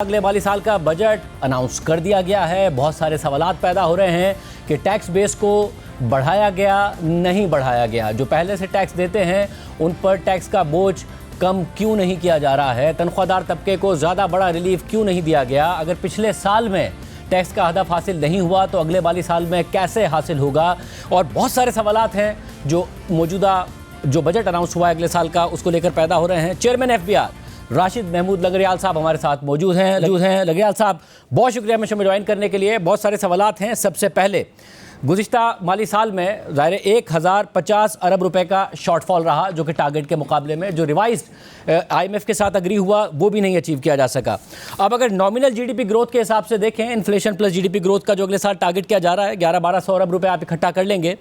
अगले वाली साल का बजट अनाउंस कर दिया गया है। बहुत सारे सवालात पैदा हो रहे हैं कि टैक्स बेस को बढ़ाया गया नहीं बढ़ाया गया, जो पहले से टैक्स देते हैं उन पर टैक्स का बोझ कम क्यों नहीं किया जा रहा है, तनख्वाहदार तबके को ज़्यादा बड़ा रिलीफ क्यों नहीं दिया गया, अगर पिछले साल में टैक्स का हदफ हासिल नहीं हुआ तो अगले वाली साल में कैसे हासिल होगा। और बहुत सारे सवालात हैं जो मौजूदा जो बजट अनाउंस हुआ है अगले साल का उसको लेकर पैदा हो रहे हैं। चेयरमैन एफबीआर राशिद महमूद लगरियाल साहब हमारे साथ मौजूद हैं। लगरियाल साहब, बहुत शुक्रिया हमें शो में ज्वाइन करने के लिए। बहुत सारे सवालात हैं। सबसे पहले, गुज़िश्ता माली साल में ज़ाहिर 1050 अरब रुपए का शॉर्टफॉल रहा, जो कि टारगेट के मुकाबले में जो रिवाइज्ड आईएमएफ के साथ अग्री हुआ वो भी नहीं अचीव किया जा सका। अब अगर नॉमिनल जीडीपी ग्रोथ के हिसाब से देखें, इन्फ्लेशन प्लस जीडीपी ग्रोथ का जो अगले साल टारगेट किया जा रहा है 1100-1200 अरब रुपए आप इकट्ठा कर लेंगे,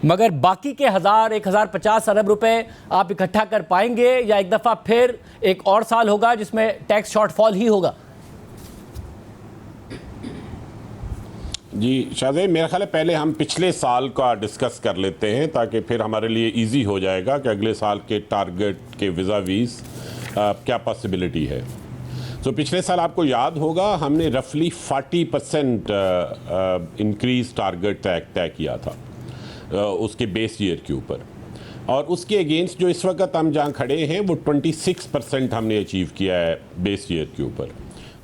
मगर बाकी के 1050 अरब रुपए आप इकट्ठा कर पाएंगे या एक दफ़ा फिर एक और साल होगा जिसमें टैक्स शॉर्टफॉल ही होगा? जी शाहज़ेब, मेरा ख्याल है पहले हम पिछले साल का डिस्कस कर लेते हैं ताकि फिर हमारे लिए इजी हो जाएगा कि अगले साल के टारगेट के विज़ावीज़ क्या पॉसिबिलिटी है। तो पिछले साल आपको याद होगा हमने रफली 40% इंक्रीज़ टारगेट तय किया था उसके बेस ईयर के ऊपर, और उसके अगेंस्ट जो इस वक्त हम जहाँ खड़े हैं वो 26% हमने अचीव किया है बेस ईयर के ऊपर।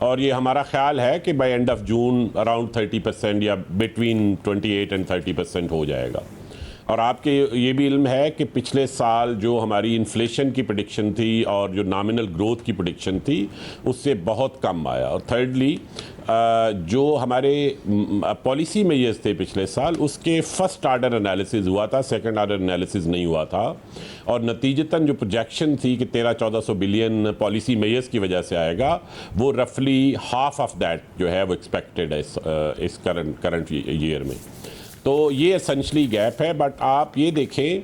और ये हमारा ख्याल है कि by end of June around 30% या बिटवीन 28 एंड 30% हो जाएगा। और आपके ये भी इल्म है कि पिछले साल जो हमारी इन्फ्लेशन की प्रेडिक्शन थी और जो नॉमिनल ग्रोथ की प्रेडिक्शन थी उससे बहुत कम आया। और थर्डली जो हमारे पॉलिसी मेजर्स थे पिछले साल उसके फर्स्ट आर्डर एनालिसिस हुआ था, सेकंड आर्डर एनालिसिस नहीं हुआ था, और नतीजतन जो प्रोजेक्शन थी कि 1300-1400 बिलियन पॉलिसी मेजर्स की वजह से आएगा वो रफली हाफ ऑफ दैट जो है वो एक्सपेक्टेड है इस करंट ईयर में। तो ये एसेंशली गैप है। बट आप ये देखें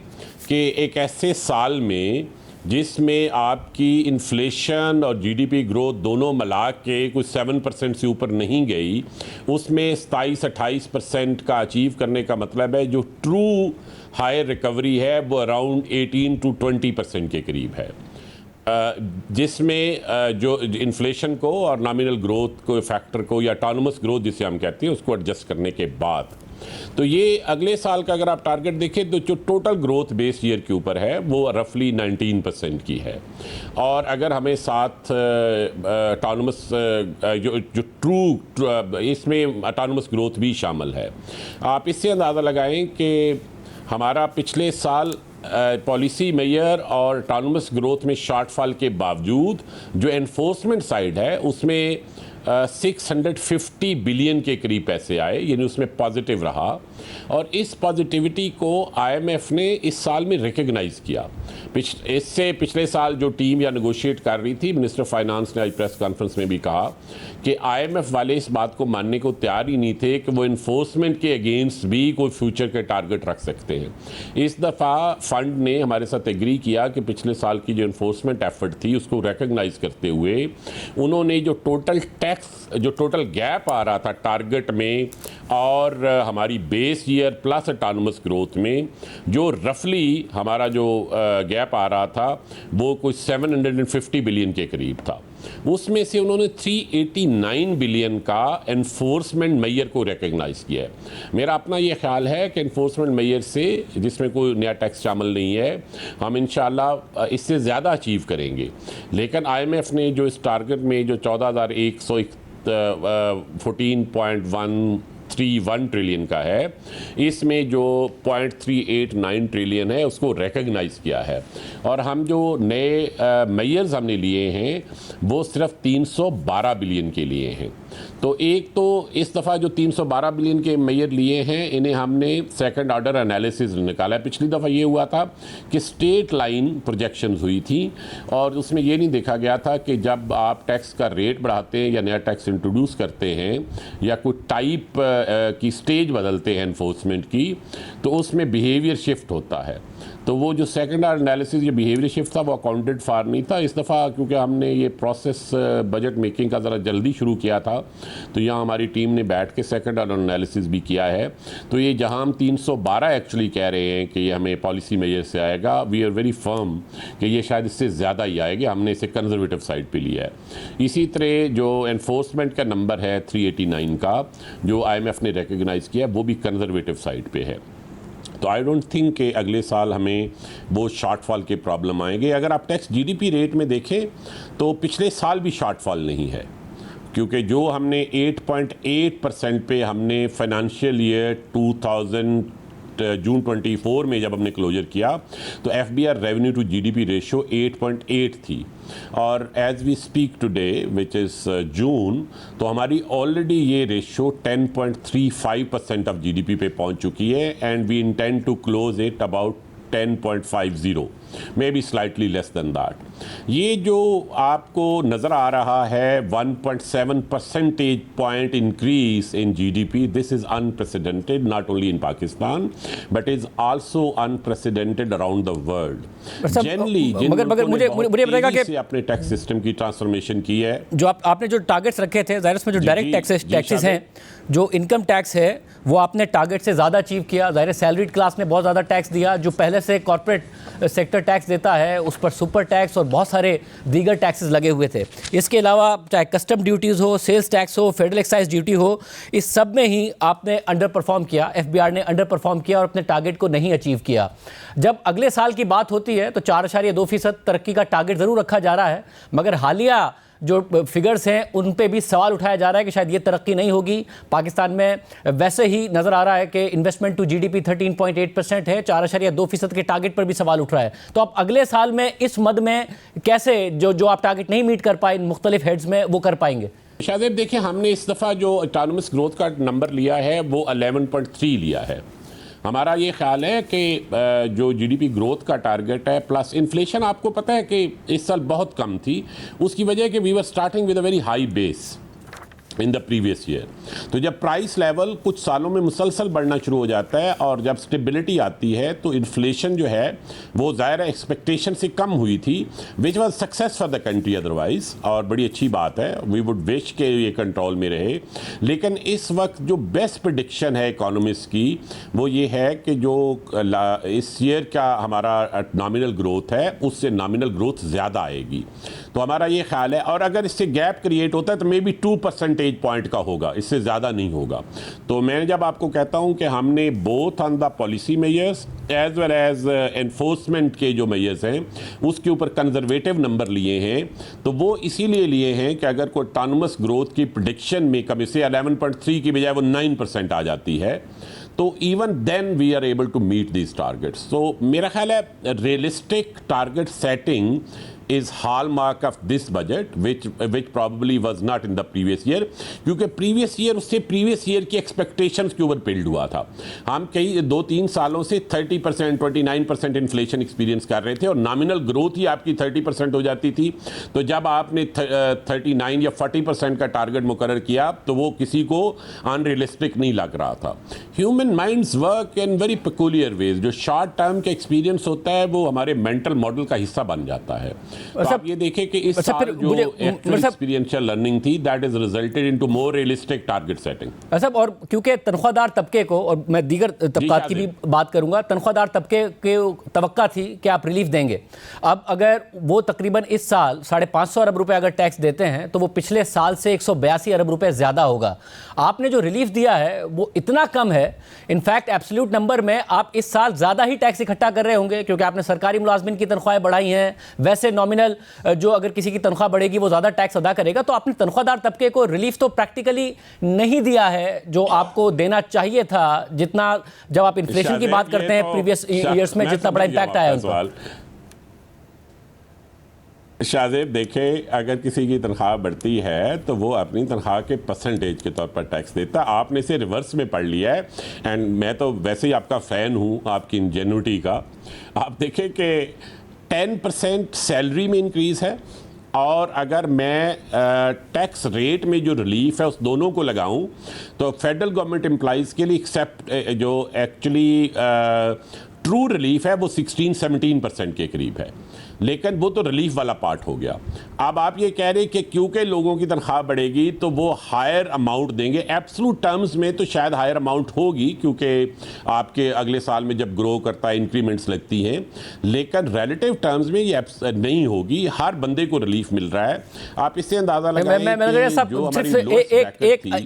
कि एक ऐसे साल में जिसमें आपकी इन्फ्लेशन और जीडीपी ग्रोथ दोनों मिला के कुछ 7% से ऊपर नहीं गई, उसमें 27-28% का अचीव करने का मतलब है जो ट्रू हायर रिकवरी है वो अराउंड 18-20% के करीब है, जिसमें जो इन्फ्लेशन को और नॉमिनल ग्रोथ को फैक्टर को या ऑटोनमस ग्रोथ जिसे हम कहते हैं उसको एडजस्ट करने के बाद। तो ये अगले साल का अगर आप टारगेट देखें तो जो टोटल ग्रोथ बेस ईयर के ऊपर है वो रफली 19% की है, और अगर हमें साथ ऑटोनमस जो ट्रू इसमें ऑटोनमस ग्रोथ भी शामिल है, आप इससे अंदाज़ा लगाएं कि हमारा पिछले साल पॉलिसी मेजर और ऑटोनमस ग्रोथ में शॉर्टफॉल के बावजूद जो एनफोर्समेंट साइड है उसमें 650 बिलियन के करीब पैसे आए, यानी उसमें पॉजिटिव रहा। और इस पॉजिटिविटी को आईएमएफ ने इस साल में रिकग्नाइज़ किया। इससे पिछले साल जो टीम या नेगोशिएट कर रही थी, मिनिस्टर फाइनेंस ने आज प्रेस कॉन्फ्रेंस में भी कहा कि आईएमएफ वाले इस बात को मानने को तैयार ही नहीं थे कि वो इन्फोर्समेंट के अगेंस्ट भी कोई फ्यूचर के टारगेट रख सकते हैं। इस दफ़ा फंड ने हमारे साथ एग्री किया कि पिछले साल की जो इन्फोर्समेंट एफर्ट थी उसको रिकग्नाइज़ करते हुए उन्होंने जो टोटल गैप आ रहा था टारगेट में और हमारी base year plus autonomous growth में, जो रफली हमारा जो गैप आ रहा था वो कुछ 750 बिलियन के करीब था, उसमें से उन्होंने 389 बिलियन का एनफोर्समेंट मेजर को रिकग्नाइज़ किया है। मेरा अपना ये ख्याल है कि एनफोर्समेंट मेजर से, जिसमें कोई नया टैक्स शामिल नहीं है, हम इंशाल्लाह इससे ज़्यादा अचीव करेंगे। लेकिन आईएमएफ ने जो इस टारगेट में जो 14.131 ट्रिलियन का है, इसमें जो 0.389 ट्रिलियन है उसको रिकग्नाइज़ किया है। और हम जो नए मेजर्स हमने लिए हैं वो सिर्फ 312 बिलियन के लिए हैं। तो एक तो इस दफ़ा जो 312 बिलियन के मेजर लिए हैं इन्हें हमने सेकंड ऑर्डर एनालिसिस निकाला है। पिछली दफ़ा ये हुआ था कि स्टेट लाइन प्रोजेक्शंस हुई थी और उसमें ये नहीं देखा गया था कि जब आप टैक्स का रेट बढ़ाते हैं या नया टैक्स इंट्रोड्यूस करते हैं या कोई टाइप की स्टेज बदलते हैं एनफोर्समेंट की, तो उसमें बिहेवियर शिफ्ट होता है। तो वो जो सेकंड आर्डर एनालिसिस या बिहेवियर शिफ्ट था वो अकाउंटेड फॉर नहीं था इस दफ़ा, क्योंकि हमने ये प्रोसेस बजट मेकिंग का ज़रा जल्दी शुरू किया था। तो यहाँ हमारी टीम ने बैठ के सेकंड आर्डर एनालिसिस भी किया है। तो ये जहाँ हम 312 एक्चुअली कह रहे हैं कि ये हमें पॉलिसी मेजर से आएगा, वी आर वेरी फर्म कि ये शायद इससे ज़्यादा ही आएगा। हमने इसे कंजर्वेटिव साइड पे लिया है। इसी तरह जो एनफोर्समेंट का नंबर है 389 का, जो IMF ने रिकग्नाइज़ किया, वो भी कंजर्वेटिव साइड पे है। तो आई डोंट थिंक कि अगले साल हमें वो शॉर्टफॉल के प्रॉब्लम आएंगे। अगर आप टैक्स GDP रेट में देखें तो पिछले साल भी शॉर्टफॉल नहीं है, क्योंकि जो हमने 8.8% पे हमने फाइनेंशियल ईयर 2000 जून 24 में जब हमने क्लोजर किया तो FBR revenue to GDP ratio 8.8 थी, और as we speak today which is June, तो हमारी ऑलरेडी ये रेशियो 10.35% ऑफ GDP पे पहुंच चुकी है, and we intend to close it about 10.50, may be slightly less than that. ये जो आपको नज़र आ रहा है 1.7 percentage point increase in GDP, this is unprecedented not only in Pakistan but is also unprecedented around the world. Generally मगर मुझे बताएगा कि अपने टैक्स सिस्टम की ट्रांसफॉर्मेशन की है, जो आपने जो टारगेट्स रखे थे, ज़ाहिर उसमें जो डायरेक्ट टैक्सेस हैं, जो इनकम टैक्स है, वो आपने टारगेट से ज़्यादा अचीव किया। ज़ाहिर सैलरीड क्लास ने बहुत ज़्यादा टैक्स दिया, जो पहले से कॉर्पोरेट सेक्टर टैक्स देता है उस पर सुपर टैक्स और बहुत सारे दीगर टैक्सेस लगे हुए थे। इसके अलावा चाहे कस्टम ड्यूटीज़ हो, सेल्स टैक्स हो, फेडरल एक्साइज ड्यूटी हो, इस सब में ही आपने अंडर परफॉर्म किया, FBR ने अंडर परफॉर्म किया और अपने टारगेट को नहीं अचीव किया। जब अगले साल की बात होती है तो 4.2% तरक्की का टारगेट ज़रूर रखा जा रहा है, मगर हालिया जो फिगर्स हैं उन पे भी सवाल उठाया जा रहा है कि शायद ये तरक्की नहीं होगी। पाकिस्तान में वैसे ही नज़र आ रहा है कि इन्वेस्टमेंट टू GDP 13.8% है, 4.2% के टारगेट पर भी सवाल उठ रहा है। तो आप अगले साल में इस मद में कैसे जो आप टारगेट नहीं मीट कर पाए इन मुख्तलिफ हेड्स में, वो कर पाएंगे? शायद देखिए, हमने इस दफ़ा जो ऑटोनमस ग्रोथ का नंबर लिया है वो 11.3 लिया है। हमारा ये ख्याल है कि जो GDP ग्रोथ का टारगेट है प्लस इन्फ्लेशन, आपको पता है कि इस साल बहुत कम थी, उसकी वजह कि we were starting with a very high base in the previous year. तो जब प्राइस लेवल कुछ सालों में मुसलसल बढ़ना शुरू हो जाता है और जब स्टेबिलिटी आती है तो इन्फ्लेशन जो है वो ज़ाहिर एक्सपेक्टेशन से कम हुई थी, which was success for the country otherwise, और बड़ी अच्छी बात है। वी वुड विश के ये कंट्रोल में रहे। लेकिन इस वक्त जो बेस्ट प्रेडिक्शन है इकोनॉमिस्ट की वो ये है कि जो इस ईयर का हमारा नॉमिनल ग्रोथ है उससे नॉमिनल ग्रोथ ज़्यादा आएगी। तो हमारा ये ख्याल है, और अगर इससे गैप क्रिएट होता है तो मे बी 2% पॉइंट का होगा, इससे ज़्यादा नहीं होगा। तो मैं जब आपको कहता हूं कि हमने both on the policy measures as well as enforcement के जो मेजर्स हैं उसके ऊपर कंजर्वेटिव नंबर लिए हैं, तो वो इसीलिए लिए हैं कि अगर कोई ऑटोनमस ग्रोथ की प्रेडिक्शन में कभी से 11.3 की बजाय वो 9% आ जाती है, तो even then we are able to meet these targets. तो मेरा ख्याल है realistic target setting is hallmark of this budget which probably was not in the previous year, क्योंकि previous year उससे previous year की expectations के ऊपर बिल्ड हुआ था। हम कई 2-3 सालों से 30%, 29% इन्फ्लेशन एक्सपीरियंस कर रहे थे और नॉमिनल ग्रोथ ही आपकी 30% हो जाती थी। तो जब आपने 39 या 40% का टारगेट मुकर्रर किया तो वो किसी को अनरियलिस्टिक नहीं लग रहा था। Human minds work in very peculiar ways. जो शॉर्ट टर्म का एक्सपीरियंस होता है वो हमारे मेंटल मॉडल का हिस्सा बन जाता है। तो आप ये देखें कि इस साल जो एक्सपीरियंशियल लर्निंग थी that is resulted into more realistic target setting. साहब, और क्योंकि तनख्वाहदार तबके को, और मैं दीगर तबकात की भी बात करूंगा, तनख्वाहदार तबके के तवक्का थी कि आप रिलीफ देंगे। अब अगर वो तकरीबन इस साल 550 अरब रुपए अगर टैक्स देते हैं तो वो पिछले साल से 182 अरब रुपए ज़्यादा होगा। आपने जो रिलीफ दिया है वो इतना कम है, इनफैक्ट एब्सोल्यूट नंबर में आप इस साल ज़्यादा ही टैक्स इकट्ठा कर रहे होंगे, क्योंकि आपने सरकारी मुलाजमिन की तनख्वाहें बढ़ाई हैं। वैसे नॉमिनल जो अगर किसी की तनख्वाह बढ़ेगी वो ज़्यादा टैक्स अदा करेगा। तो आपने तनख्वाहदार तबके को रिलीफ तो प्रैक्टिकली नहीं दिया है जो आपको देना चाहिए था, जितना जब आप इन्फ्लेशन की बात करते हैं प्रीवियस ईयर्स में जितना बड़ा इम्पैक्ट आया उनका। शाहजेब देखें, अगर किसी की तनख्वाह बढ़ती है तो वो अपनी तनख्वाह के परसेंटेज के तौर पर टैक्स देता है। आपने इसे रिवर्स में पढ़ लिया है, एंड मैं तो वैसे ही आपका फ़ैन हूँ आपकी इंजेन्युइटी का। आप देखें कि 10% सैलरी में इंक्रीज़ है, और अगर मैं टैक्स रेट में जो रिलीफ है उस दोनों को लगाऊं तो फेडरल गवर्नमेंट एम्प्लॉइज़ के लिए एक्सेप्ट जो एक्चुअली ट्रू रिलीफ है वो 16-17% के करीब है, लेकिन वो तो रिलीफ वाला पार्ट हो गया। अब आप ये कह रहे हैं कि क्योंकि लोगों की तनख्वाह बढ़ेगी तो वो हायर अमाउंट देंगे। एब्सोल्यूट टर्म्स में तो शायद हायर अमाउंट होगी, क्योंकि आपके अगले साल में जब ग्रो करता है इंक्रीमेंट्स लगती हैं, लेकिन रिलेटिव टर्म्स में ये नहीं होगी। हर बंदे को रिलीफ मिल रहा है। आप इससे अंदाजा लगाएं कि जो हमारी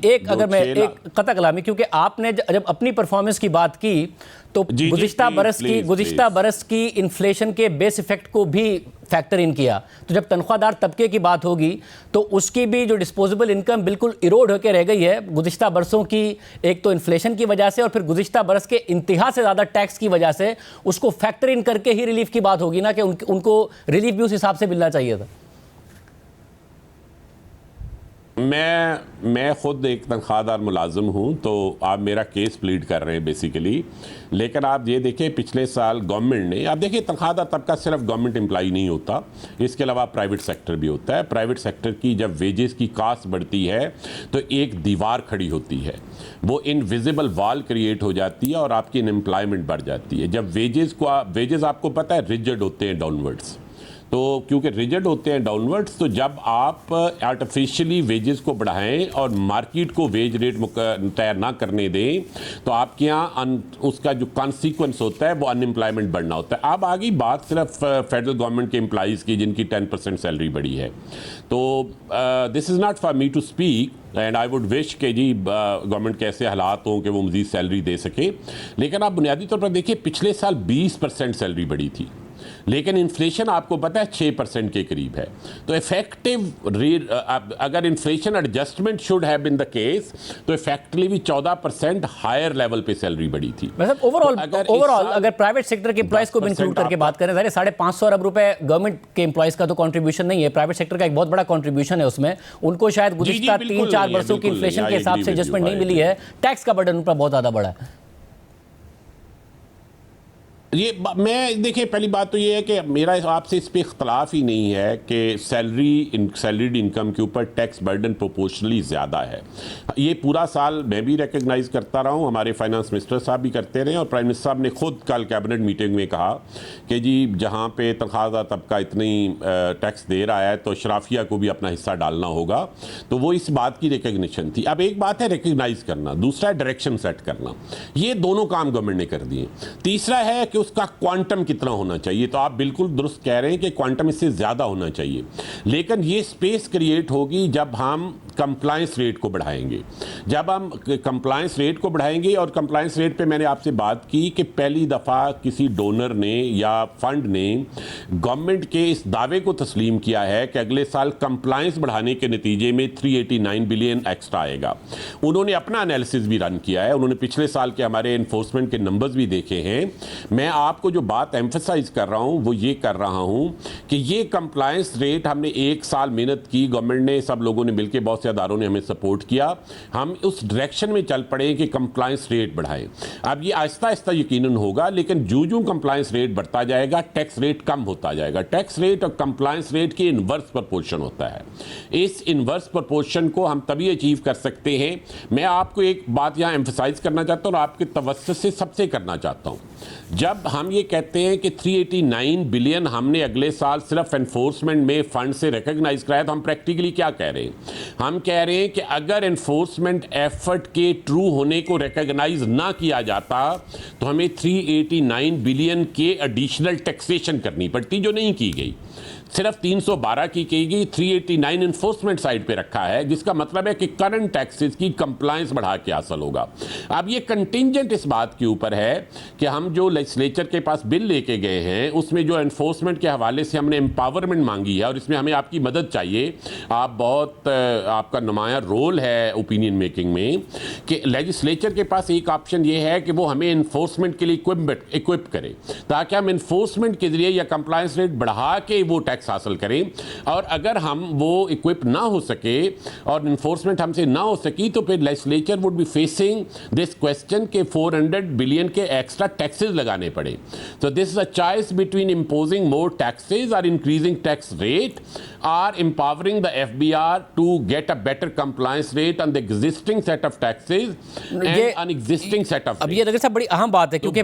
एक अगर मैं एक कतक कलामी, क्योंकि आपने जब अपनी परफॉर्मेंस की बात की तो गुज़िश्ता बरस की इन्फ्लेशन के बेस इफेक्ट को भी फैक्टर इन किया। तो जब तनख्वाहदार तबके की बात होगी तो उसकी भी जो डिस्पोजेबल इनकम बिल्कुल इरोड होकर रह गई है गुज़िश्ता बरसों की, एक तो इन्फ्लेशन की वजह से और फिर गुज़िश्ता बरस के इंतहा से ज़्यादा टैक्स की वजह से, उसको फैक्टर इन करके ही रिलीफ की बात होगी ना, कि उनको रिलीफ भी उस हिसाब से मिलना चाहिए था। मैं खुद एक तनख्वाहदार मुलाजिम हूँ, तो आप मेरा केस प्लीड कर रहे हैं बेसिकली। लेकिन आप ये देखें पिछले साल गवर्नमेंट ने, आप देखिए तनख्वाहदार तबका सिर्फ गवर्नमेंट एम्प्लॉई नहीं होता, इसके अलावा प्राइवेट सेक्टर भी होता है। प्राइवेट सेक्टर की जब वेजेस की कास्ट बढ़ती है तो एक दीवार खड़ी होती है, वो इनविजिबल वॉल क्रिएट हो जाती है और आपकी अनएम्प्लॉयमेंट बढ़ जाती है। जब वेजेस आपको पता है रिजिड होते हैं डाउनवर्ड्स, तो क्योंकि रिजिड होते हैं डाउनवर्ड्स, तो जब आप आर्टिफिशियली वेजेस को बढ़ाएं और मार्केट को वेज रेट तय ना करने दें, तो आपके यहाँ उसका जो कॉन्सिक्वेंस होता है वो अनएम्प्लॉयमेंट बढ़ना होता है। अब आ गई बात सिर्फ फेडरल गवर्नमेंट के एम्प्लॉइज़ की जिनकी 10% सैलरी बढ़ी है, तो this is not for me to speak and I would wish कि जी गवर्नमेंट के ऐसे हालात हों कि वो मज़ीद सैलरी दे सके। लेकिन आप बुनियादी तौर पर देखिए पिछले साल 20% सैलरी बढ़ी थी, लेकिन इन्फ्लेशन आपको पता है 6% के करीब है। तो इफेक्टिव अगर inflation adjustment should have been the case, तो इफेक्टिवली 14% हायर लेवल पे सैलरी बढ़ी थी। मतलब ओवरऑल अगर प्राइवेट सेक्टर के एम्प्लॉइज को भी इंक्लूड करके बात करें, 550 अरब रुपए गवर्नमेंट के एम्प्लॉइज का तो कंट्रीब्यूशन नहीं है, प्राइवेट सेक्टर का एक बहुत बड़ा कंट्रीब्यूशन है उसमें। उनको शायद गुज़िश्ता 3-4 वर्षों की इन्फ्लेशन के हिसाब से एडजस्टमेंट नहीं मिली है, टैक्स का बर्डन उन पर बहुत ज्यादा बड़ा है। मैं देखिए पहली बात तो ये है कि मेरा आपसे इस पर इख्तलाफ ही नहीं है कि सैलरीड इनकम के ऊपर टैक्स बर्डन प्रोपोर्शनली ज़्यादा है। ये पूरा साल मैं भी रिकग्नाइज़ करता रहा हूँ, हमारे फाइनेंस मिनिस्टर साहब भी करते रहे, और प्राइम मिनिस्टर साहब ने खुद कल कैबिनेट मीटिंग में कहा कि जी जहाँ पे तनख्वाहदार तबका इतनी टैक्स दे रहा है तो अशराफिया को भी अपना हिस्सा डालना होगा। तो वो इस बात की रिकग्निशन थी। अब एक बात है रिकग्नाइज़ करना, दूसरा है डायरेक्शन सेट करना। ये दोनों काम गवर्नमेंट ने कर दिए। तीसरा है कि उसका क्वांटम कितना होना चाहिए। तो आप बिल्कुल दुरुस्त कह रहे हैं कि क्वांटम इससे ज़्यादा होना चाहिए, लेकिन ये स्पेस क्रिएट होगी जब हम कंप्लायंस रेट को बढ़ाएंगे। जब हम कंप्लायंस रेट को बढ़ाएंगे, और कंप्लायंस रेट पे मैंने आपसे बात की कि पहली दफ़ा किसी डोनर ने या फंड ने गवर्नमेंट के इस दावे को तस्लीम किया है कि अगले साल कंप्लायंस बढ़ाने के नतीजे में 389 बिलियन एक्स्ट्रा आएगा। उन्होंने अपना एनालिसिस भी रन किया है, उन्होंने पिछले साल के हमारे इन्फोर्समेंट के नंबर्स भी देखे हैं। मैं आपको जो बात एम्फसाइज कर रहा हूं वो ये कर रहा हूं कि ये कंप्लायंस रेट हमने एक साल मेहनत की, गवर्नमेंट ने, सब लोगों ने मिलकर, बहुत से अदारों ने हमें सपोर्ट किया, हम उस डायरेक्शन में चल पड़े कि कंप्लायंस रेट बढ़ाएं। अब ये आहिस्ता आहिस्ता यकीनन होगा, लेकिन जो कंप्लायंस रेट बढ़ता जाएगा टैक्स रेट कम होता जाएगा। टैक्स रेट और कंप्लायंस रेट की इनवर्स प्रपोर्शन होता है। इस इनवर्स प्रपोर्शन को हम तभी अचीव कर सकते हैं। मैं आपको एक बात यहाँ एम्फसाइज करना चाहता हूँ और आपके तवज्जुह से सबसे करना चाहता हूँ। जब हम ये कहते हैं कि 389 बिलियन हमने अगले साल सिर्फ एनफोर्समेंट में फंड से रिकग्नाइज कराया, तो हम प्रैक्टिकली क्या कह रहे हैं? हम कह रहे हैं कि अगर एनफोर्समेंट एफर्ट के ट्रू होने को रिकग्नाइज ना किया जाता तो हमें 389 बिलियन के एडिशनल टैक्सेशन करनी पड़ती, जो नहीं की गई। सिर्फ 312 की गई, 389 इन्फोर्समेंट साइड पे रखा है, जिसका मतलब है कि करंट टैक्सेस की कंप्लायंस बढ़ा के हासिल होगा। अब ये कंटिंजेंट इस बात के ऊपर है कि हम जो लेजिस्लेचर के पास बिल लेके गए हैं उसमें जो एनफोर्समेंट के हवाले से हमने एम्पावरमेंट मांगी है, और इसमें हमें आपकी मदद चाहिए। आप बहुत आपका नुमाया रोल है ओपिनियन मेकिंग में, कि लेजिस्लेचर के पास एक ऑप्शन ये है कि वो हमें एनफोर्समेंट के लिए इक्विप करे, ताकि हम एनफोर्समेंट के जरिए या कंप्लायंस रेट बढ़ा के वो टैक्स टैक्स हासिल करें, और अगर हम वो इक्विप ना हो सके और इन्फोर्समेंट हमसे ना हो सकी तो फिर legislature would be facing this question के 400 बिलियन के एक्स्ट्रा टैक्सेस लगाने पड़े। तो this is a choice between imposing more taxes और increasing tax rate or empowering the FBR to get a better compliance rate on the existing set of taxes and an existing set of अब ये नगर साहब बड़ी अहम बात है, क्योंकि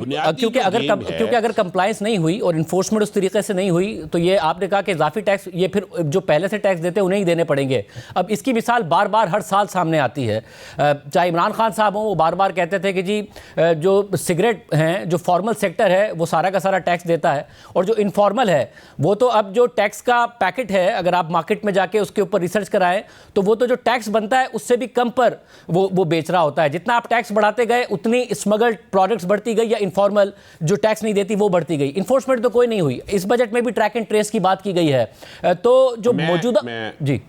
अगर कंप्लायंस नहीं हुई और इन्फोर्समेंट उस तरीके से नहीं हुई तो ये आपने कहा कि इजाफी टैक्स ये फिर जो पहले से टैक्स देते हैं उन्हें ही देने पड़ेंगे। अब इसकी मिसाल बार बार हर साल सामने आती है। चाहे इमरान खान साहब हों, वो बार बार कहते थे कि जी जो सिगरेट हैं, जो फॉर्मल सेक्टर है वो सारा का सारा टैक्स देता है, और जो इनफॉर्मल है वो तो अब जो टैक्स का पैकेट है अगर आप मार्केट में जाके उसके ऊपर रिसर्च कराएं तो वो तो जो टैक्स बनता है उससे भी कम पर वो बेच रहा होता है। जितना आप टैक्स बढ़ाते गए उतनी स्मगल्ड प्रोडक्ट्स बढ़ती गई, या इनफॉर्मल जो टैक्स नहीं देती वो बढ़ती गई। इन्फोर्समेंट तो कोई नहीं हुई। इस बजट में भी ट्रैक एंड ट्रेस की बात की गई है। तो जो मौजूदा जी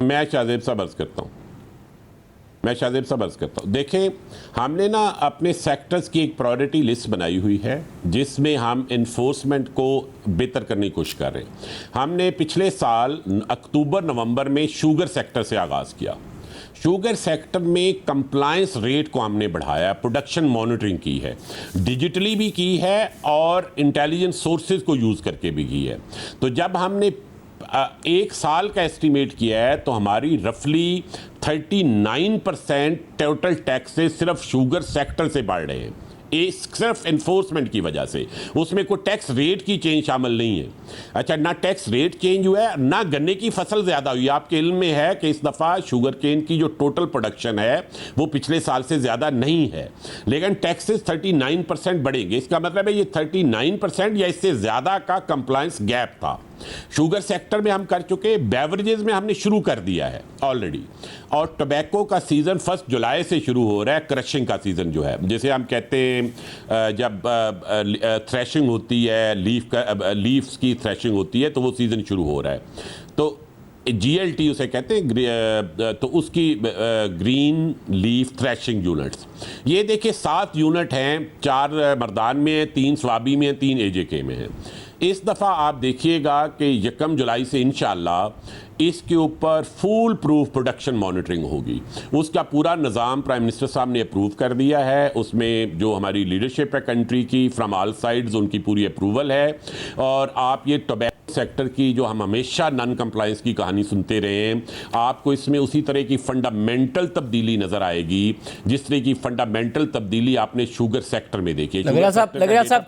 मैं शाहजेब साहब अर्ज करता हूँ, देखें हमने ना अपने सेक्टर्स की एक प्रायोरिटी लिस्ट बनाई हुई है जिसमें हम इन्फोर्समेंट को बेहतर करने की कोशिश कर रहे हैं। हमने पिछले साल अक्टूबर नवंबर में शुगर सेक्टर से आगाज़ किया। शुगर सेक्टर में कंप्लायंस रेट को हमने बढ़ाया, प्रोडक्शन मॉनिटरिंग की है, डिजिटली भी की है और इंटेलिजेंस सोर्सेज को यूज़ करके भी की है। तो जब हमने एक साल का एस्टिमेट किया है तो हमारी रफली 39% टोटल टैक्सेस सिर्फ शुगर सेक्टर से बढ़ रहे हैं, सिर्फ इन्फोर्समेंट की वजह से। उसमें कोई टैक्स रेट की चेंज शामिल नहीं है। अच्छा, ना टैक्स रेट चेंज हुआ है, ना गन्ने की फसल ज़्यादा हुई। आपके इल्म में है कि इस दफ़ा शुगर केन की जो टोटल प्रोडक्शन है वो पिछले साल से ज़्यादा नहीं है, लेकिन टैक्सेस 39% बढ़ेंगे। इसका मतलब है ये 39% या इससे ज़्यादा का कंप्लायंस गैप था। शुगर सेक्टर में हम कर चुके, बेवरेजेस में हमने शुरू कर दिया है ऑलरेडी, और टोबैको का सीज़न 1 जुलाई से शुरू हो रहा है। क्रशिंग का सीज़न जो है, जैसे हम कहते हैं जब थ्रेशिंग होती है, लीव्स की थ्रेशिंग होती है तो वो सीज़न शुरू हो रहा है। तो GLT उसे कहते हैं, तो उसकी ग्रीन लीफ थ्रेशिंग यूनिट्स, ये देखिए 7 यूनिट हैं, 4 मर्दान में हैं, 3 स्वाबी में हैं, 3 AJK में हैं। इस दफ़ा आप देखिएगा कि 1 जुलाई से इंशाअल्लाह इसके ऊपर फुल प्रूफ प्रोडक्शन मॉनिटरिंग होगी। उसका पूरा निज़ाम प्राइम मिनिस्टर साहब ने अप्रूव कर दिया है। उसमें जो हमारी लीडरशिप है कंट्री की फ्रॉम ऑल साइड्स, उनकी पूरी अप्रूवल है। और आप ये टोबैको सेक्टर की जो हम हमेशा नॉन कंप्लायंस की कहानी सुनते रहे हैं, आपको इसमें उसी तरह की फंडामेंटल तब्दीली नज़र आएगी जिस तरह की फंडामेंटल तब्दीली आपने शुगर सेक्टर में देखी है। लग साहब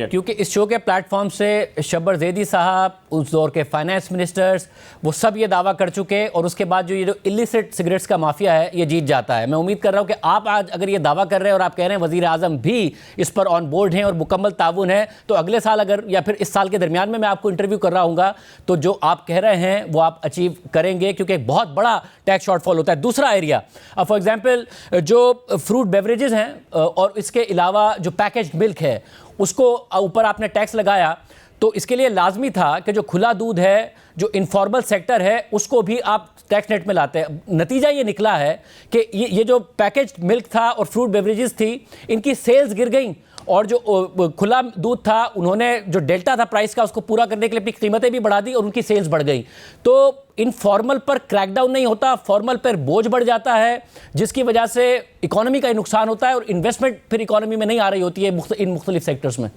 क्योंकि इस शो के प्लेटफॉर्म से शब्बर ज़ैदी साहब, उस दौर के फाइनेंस मिनिस्टर्स, वो सब ये दावा कर चुके, और उसके बाद जो ये जो इलिसिट सिगरेट्स का माफिया है ये जीत जाता है। मैं उम्मीद कर रहा हूँ कि आप आज अगर ये दावा कर रहे हैं और आप कह रहे हैं वज़ीर आज़म भी इस पर ऑन बोर्ड हैं और मुकम्मल ताउन है, तो अगले साल अगर या फिर इस साल के दरमियान में मैं आपको इंटरव्यू कर रहा हूँगा तो जो आप कह रहे हैं वो आप अचीव करेंगे, क्योंकि एक बहुत बड़ा टैक्स शॉर्टफॉल होता है। दूसरा एरिया, फॉर एग्जाम्पल जो फ्रूट बेवरेजेस हैं और इसके अलावा जो पैकेज्ड मिल्क है उसको ऊपर आपने टैक्स लगाया, तो इसके लिए लाजमी था कि जो खुला दूध है, जो इनफॉर्मल सेक्टर है, उसको भी आप टैक्स नेट में लाते हैं। नतीजा ये निकला है कि ये जो पैकेज्ड मिल्क था और फ्रूट बेवरेजेस थी, इनकी सेल्स गिर गई, और जो खुला दूध था उन्होंने जो डेल्टा था प्राइस का उसको पूरा करने के लिए अपनी कीमतें भी बढ़ा दी और उनकी सेल्स बढ़ गई। तो इनफॉर्मल पर क्रैकडाउन नहीं होता, फॉर्मल पर बोझ बढ़ जाता है, जिसकी वजह से इकोनॉमी का नुकसान होता है और इन्वेस्टमेंट फिर इकोनॉमी में नहीं आ रही होती है इन मुख्तलिफ सेक्टर्स में।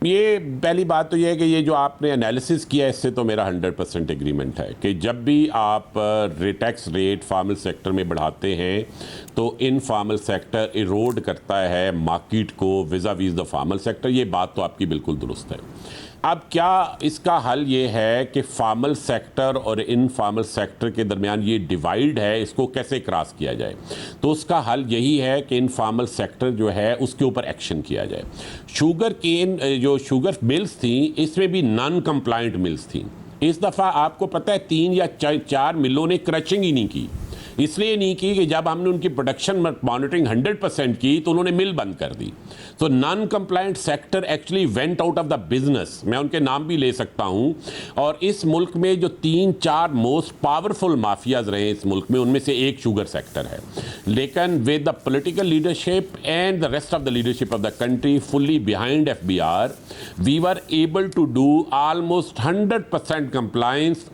ये पहली बात तो ये है कि ये जो आपने एनालिसिस किया इससे तो मेरा 100% एग्रीमेंट है कि जब भी आप टैक्स रेट फार्मल सेक्टर में बढ़ाते हैं तो इनफॉर्मल सेक्टर इरोड करता है मार्केट को visa Vs the formal sector. ये बात तो आपकी बिल्कुल दुरुस्त है। अब क्या इसका हल ये है कि फार्मल सेक्टर और इनफॉर्मल सेक्टर के दरमियान ये डिवाइड है, इसको कैसे क्रॉस किया जाए? तो उसका हल यही है कि इनफॉर्मल सेक्टर जो है उसके ऊपर एक्शन किया जाए। शुगर केन जो शुगर मिल्स थी, इसमें भी नॉन कंप्लायंट मिल्स थी। इस दफ़ा आपको पता है 3 या 4 मिलों ने क्रचिंग ही नहीं की। इसलिए नहीं की कि जब हमने उनकी प्रोडक्शन मॉनिटरिंग 100% की तो उन्होंने मिल बंद कर दी। तो non compliant sector actually went out of the business, मैं उनके नाम भी ले सकता हूं। और इस मुल्क में जो 3-4 मोस्ट पावरफुल माफियाज रहे इस मुल्क में, उनमें से एक शुगर सेक्टर है। लेकिन with the political leadership and the rest of the leadership of the country fully behind FBR, we were able to do almost 100% compliance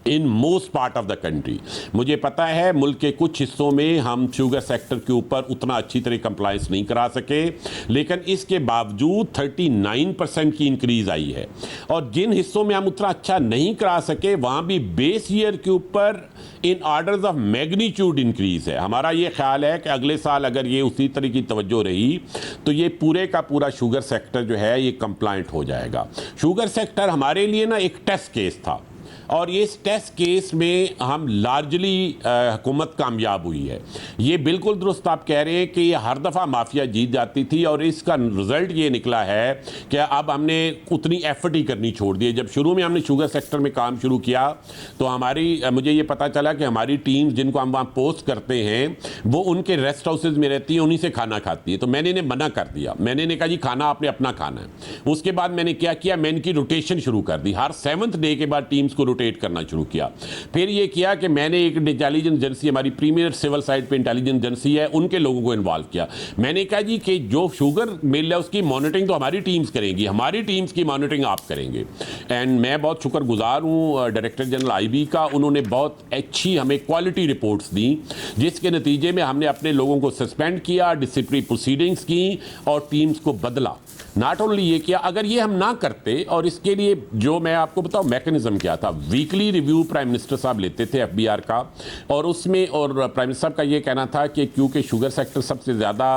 in most part of the country. मुझे पता है मुल्क के कुछ हिस्सों में हम शुगर सेक्टर के ऊपर उतना अच्छी तरह कंप्लायंस नहीं करा सके, लेकिन इसके बावजूद 39% की इंक्रीज आई है। और जिन हिस्सों में हम उतना अच्छा नहीं करा सके वहाँ भी बेस ईयर के ऊपर इन ऑर्डर्स ऑफ मैग्नीट्यूड इंक्रीज है। हमारा ये ख्याल है कि अगले साल अगर ये उसी तरह की तवज्जो रही तो ये पूरे का पूरा शुगर सेक्टर जो है ये कंप्लायंट हो जाएगा। शुगर सेक्टर हमारे लिए ना एक टेस्ट केस था, और ये इस टेस्ट केस में हम लार्जली हुकूमत कामयाब हुई है। ये बिल्कुल दुरुस्त आप कह रहे हैं कि ये हर दफ़ा माफिया जीत जाती थी, और इसका रिज़ल्ट ये निकला है कि अब हमने उतनी एफर्ट ही करनी छोड़ दी है। जब शुरू में हमने शुगर सेक्टर में काम शुरू किया तो मुझे ये पता चला कि हमारी टीम जिनको हम वहाँ पोस्ट करते हैं वो उनके रेस्ट हाउसेज में रहती है, उन्हीं से खाना खाती है। तो मैंने इन्हें मना कर दिया, मैंने कहा जी खाना आपने अपना खाना है। उसके बाद मैंने क्या किया, मैंने इनकी रोटेशन शुरू कर दी। हर 7th डे के बाद टीम्स को करना शुरू किया। फिर ये किया कि मैंने एक इंटेलिजेंस एजेंसी, हमारी प्रीमियर सिविल साइड पे इंटेलिजेंस एजेंसी है, उनके लोगों को इन्वॉल्व किया। मैंने कहा जी कि जो शुगर मिल है उसकी मॉनिटरिंग तो हमारी टीम्स करेंगी, हमारी टीम्स की मॉनिटरिंग आप करेंगे। एंड मैं बहुत शुक्रगुजार हूँ डायरेक्टर जनरल IB का, उन्होंने बहुत अच्छी हमें क्वालिटी रिपोर्ट्स दी, जिसके नतीजे में हमने अपने लोगों को सस्पेंड किया, डिसिप्लिनरी प्रोसीडिंग्स की और टीम्स को बदला। नॉट ओनली ये किया, अगर ये हम ना करते, और इसके लिए जो मैं आपको बताऊं मैकेनिज्म क्या था, वीकली रिव्यू प्राइम मिनिस्टर साहब लेते थे FBR का, और उसमें और प्राइम मिनिस्टर साहब का ये कहना था कि क्योंकि शुगर सेक्टर सबसे ज़्यादा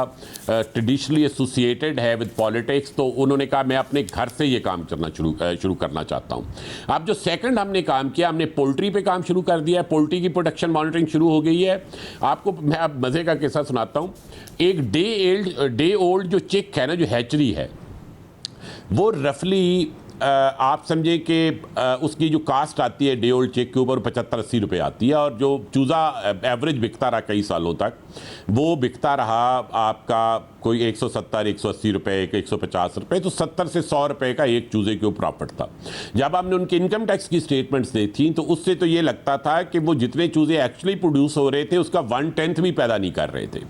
ट्रेडिशनली एसोसिएटेड है विद पॉलिटिक्स, तो उन्होंने कहा मैं अपने घर से ये काम करना शुरू करना चाहता हूँ। अब जो सेकंड हमने काम किया, हमने पोल्ट्री पे काम शुरू कर दिया है, पोल्ट्री की प्रोडक्शन मॉनिटरिंग शुरू हो गई है। आपको मैं अब मज़े का किस्सा सुनाता हूँ। एक डे ओल्ड जो चिक है ना, जो हैचरी है, वो रफली आप समझे कि उसकी जो कास्ट आती है डे ओल्ड चिक के ऊपर 75-80 रुपये आती है, और जो चूज़ा एवरेज बिकता रहा कई सालों तक, वो बिकता रहा आपका कोई 170-180 रुपये, 150 रुपये, तो 70 से 100 रुपये का एक चूज़े के ऊपर प्रॉफिट था। जब हमने उनके इनकम टैक्स की स्टेटमेंट्स दी थी तो उससे तो ये लगता था कि वो जितने चूज़े एक्चुअली प्रोड्यूस हो रहे थे उसका 1/10 भी पैदा नहीं कर रहे थे।